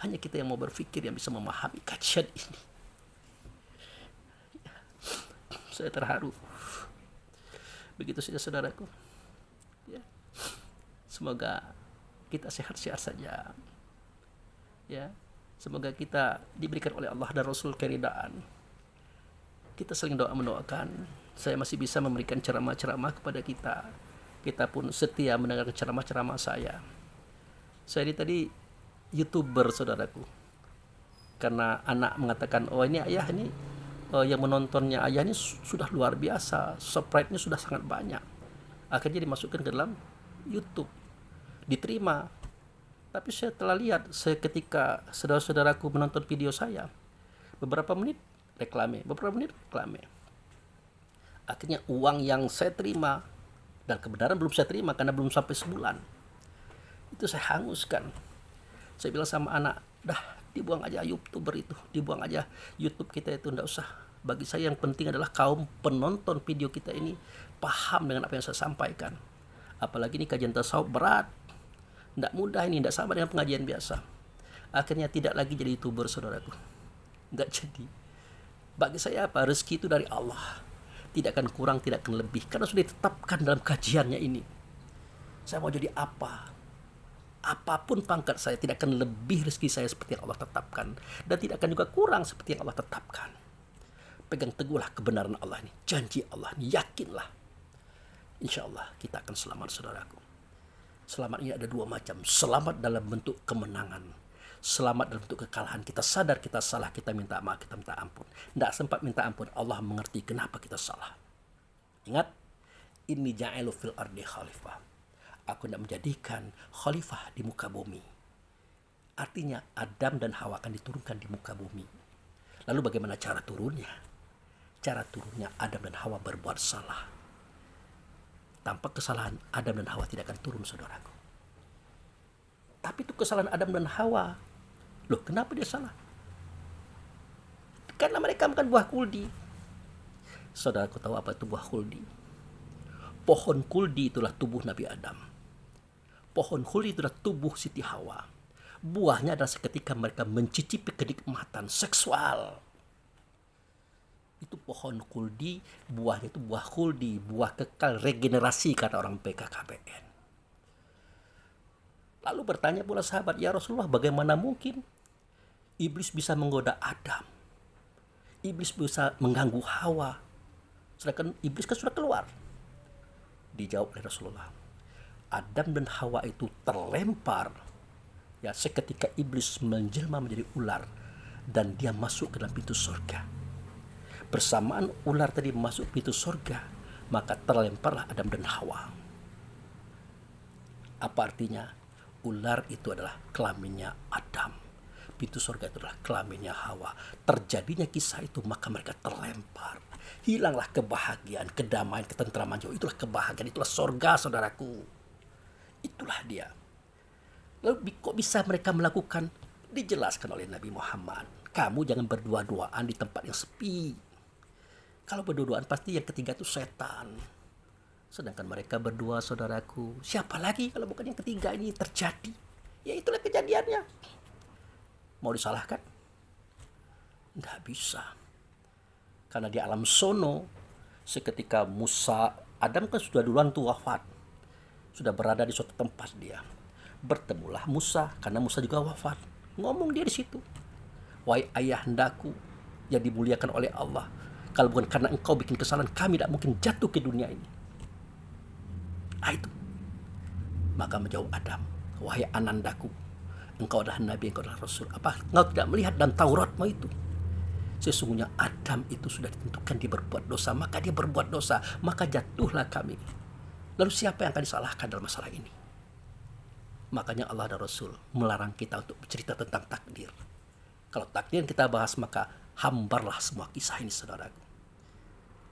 Hanya kita yang mau berpikir yang bisa memahami kajian ini. Saya terharu. Begitu saja saudaraku. Ya. Semoga kita sehat-sehat saja. Ya. Semoga kita diberikan oleh Allah dan Rasul keridaan. Kita saling doa mendoakan. Saya masih bisa memberikan ceramah-ceramah kepada kita. Kita pun setia mendengarkan ceramah-ceramah saya. Saya ini tadi YouTuber, saudaraku. Karena anak mengatakan, oh ini ayah ini, yang menontonnya ayah ini sudah luar biasa. Subscribe-nya sudah sangat banyak. Akhirnya dimasukkan ke dalam YouTube. Diterima. Tapi saya telah lihat, ketika saudara-saudaraku menonton video saya, beberapa menit reklame, beberapa menit reklame. Akhirnya uang yang saya terima, dan kebenaran belum saya terima karena belum sampai sebulan, itu saya hanguskan. Saya bilang sama anak, dah dibuang aja YouTuber itu, dibuang aja YouTube kita itu, enggak usah. Bagi saya yang penting adalah kaum penonton video kita ini paham dengan apa yang saya sampaikan. Apalagi ini kajian tasawuf berat, enggak mudah ini, enggak sama dengan pengajian biasa. Akhirnya tidak lagi jadi YouTuber, saudaraku. Enggak jadi. Bagi saya apa? Rezeki itu dari Allah. Tidak akan kurang, tidak akan lebih. Karena sudah ditetapkan dalam kajiannya ini. Saya mau jadi apa? Apapun pangkat saya, tidak akan lebih rezeki saya seperti yang Allah tetapkan. Dan tidak akan juga kurang seperti yang Allah tetapkan. Pegang teguhlah kebenaran Allah ini. Janji Allah ini, yakinlah. Insya Allah kita akan selamat, saudaraku. Selamat ini ada dua macam. Selamat dalam bentuk kemenangan. Selamat dalam bentuk kekalahan. Kita sadar kita salah, kita minta maaf, kita minta ampun. Tidak sempat minta ampun, Allah mengerti kenapa kita salah. Ingat, inni ja'ilu fil ardi khalifah. Aku tidak menjadikan khalifah di muka bumi. Artinya Adam dan Hawa akan diturunkan di muka bumi. Lalu bagaimana cara turunnya? Cara turunnya Adam dan Hawa berbuat salah. Tanpa kesalahan Adam dan Hawa tidak akan turun, saudaraku. Tapi itu kesalahan Adam dan Hawa. Loh, kenapa dia salah? Karena mereka makan buah kuldi. Saudaraku tahu apa itu buah kuldi? Pohon kuldi itulah tubuh Nabi Adam. Pohon kuldi itulah tubuh Siti Hawa. Buahnya adalah seketika mereka mencicipi kenikmatan seksual. Itu pohon kuldi, buahnya itu buah kuldi, buah kekal regenerasi kata orang PKKBN. Lalu bertanya pula sahabat, ya Rasulullah, bagaimana mungkin iblis bisa menggoda Adam? Iblis bisa mengganggu Hawa. Sedangkan iblis kan sudah keluar. Dijawab oleh Rasulullah, Adam dan Hawa itu terlempar. Ya, seketika iblis menjelma menjadi ular dan dia masuk ke dalam pintu surga. Bersamaan ular tadi masuk pintu surga, maka terlemparlah Adam dan Hawa. Apa artinya? Ular itu adalah kelaminnya Adam. Pintu surga itu adalah kelaminnya Hawa. Terjadinya kisah itu, maka mereka terlempar. Hilanglah kebahagiaan, kedamaian, ketentraman jiwa. Itulah kebahagiaan, itulah surga, saudaraku. Itulah dia. Lalu kok bisa mereka melakukan? Dijelaskan oleh Nabi Muhammad. Kamu jangan berdua-duaan di tempat yang sepi. Kalau berdua-duaan pasti yang ketiga itu setan. Sedangkan mereka berdua, saudaraku, siapa lagi kalau bukan yang ketiga ini terjadi? Ya itulah kejadiannya. Mau disalahkan? Nggak bisa. Karena di alam sono, seketika Adam kan sudah duluan tuh wafat. Sudah berada di suatu tempat dia. Bertemulah Musa, karena Musa juga wafat. Ngomong dia di situ. Wahai ayahandaku yang dimuliakan oleh Allah, kalau bukan karena engkau bikin kesalahan, kami tidak mungkin jatuh ke dunia ini. Itu. Maka menjawab Adam, wahai anandaku, engkau adalah nabi, engkau adalah rasul. Apa engkau tidak melihat dan Tauratmu itu? Sesungguhnya Adam itu sudah ditentukan dia berbuat dosa, maka dia berbuat dosa, maka jatuhlah kami. Lalu siapa yang akan disalahkan dalam masalah ini? Makanya Allah dan Rasul melarang kita untuk bercerita tentang takdir. Kalau takdir yang kita bahas, maka hambarlah semua kisah ini, saudaraku.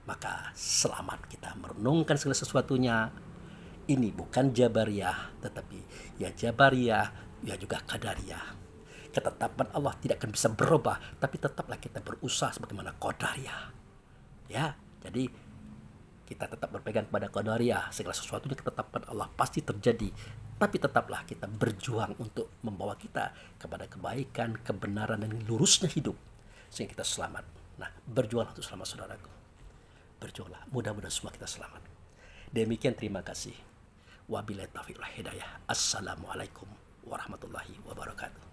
Maka selamat kita merenungkan segala sesuatunya. Ini bukan Jabariyah, tetapi ya Jabariyah, ya juga Qadariyah. Ketetapan Allah tidak akan bisa berubah, tapi tetaplah kita berusaha sebagaimana Qadariyah. Ya, jadi kita tetap berpegang pada Qadariyah. Segala sesuatunya ketetapan Allah pasti terjadi. Tapi tetaplah kita berjuang untuk membawa kita kepada kebaikan, kebenaran, dan lurusnya hidup. Sehingga kita selamat. Nah, berjuanglah untuk selamat, saudaraku. Berjuanglah. Mudah-mudahan semua kita selamat. Demikian, terima kasih. Wabillahi taufiq wal hidayah. Assalamualaikum warahmatullahi wabarakatuh.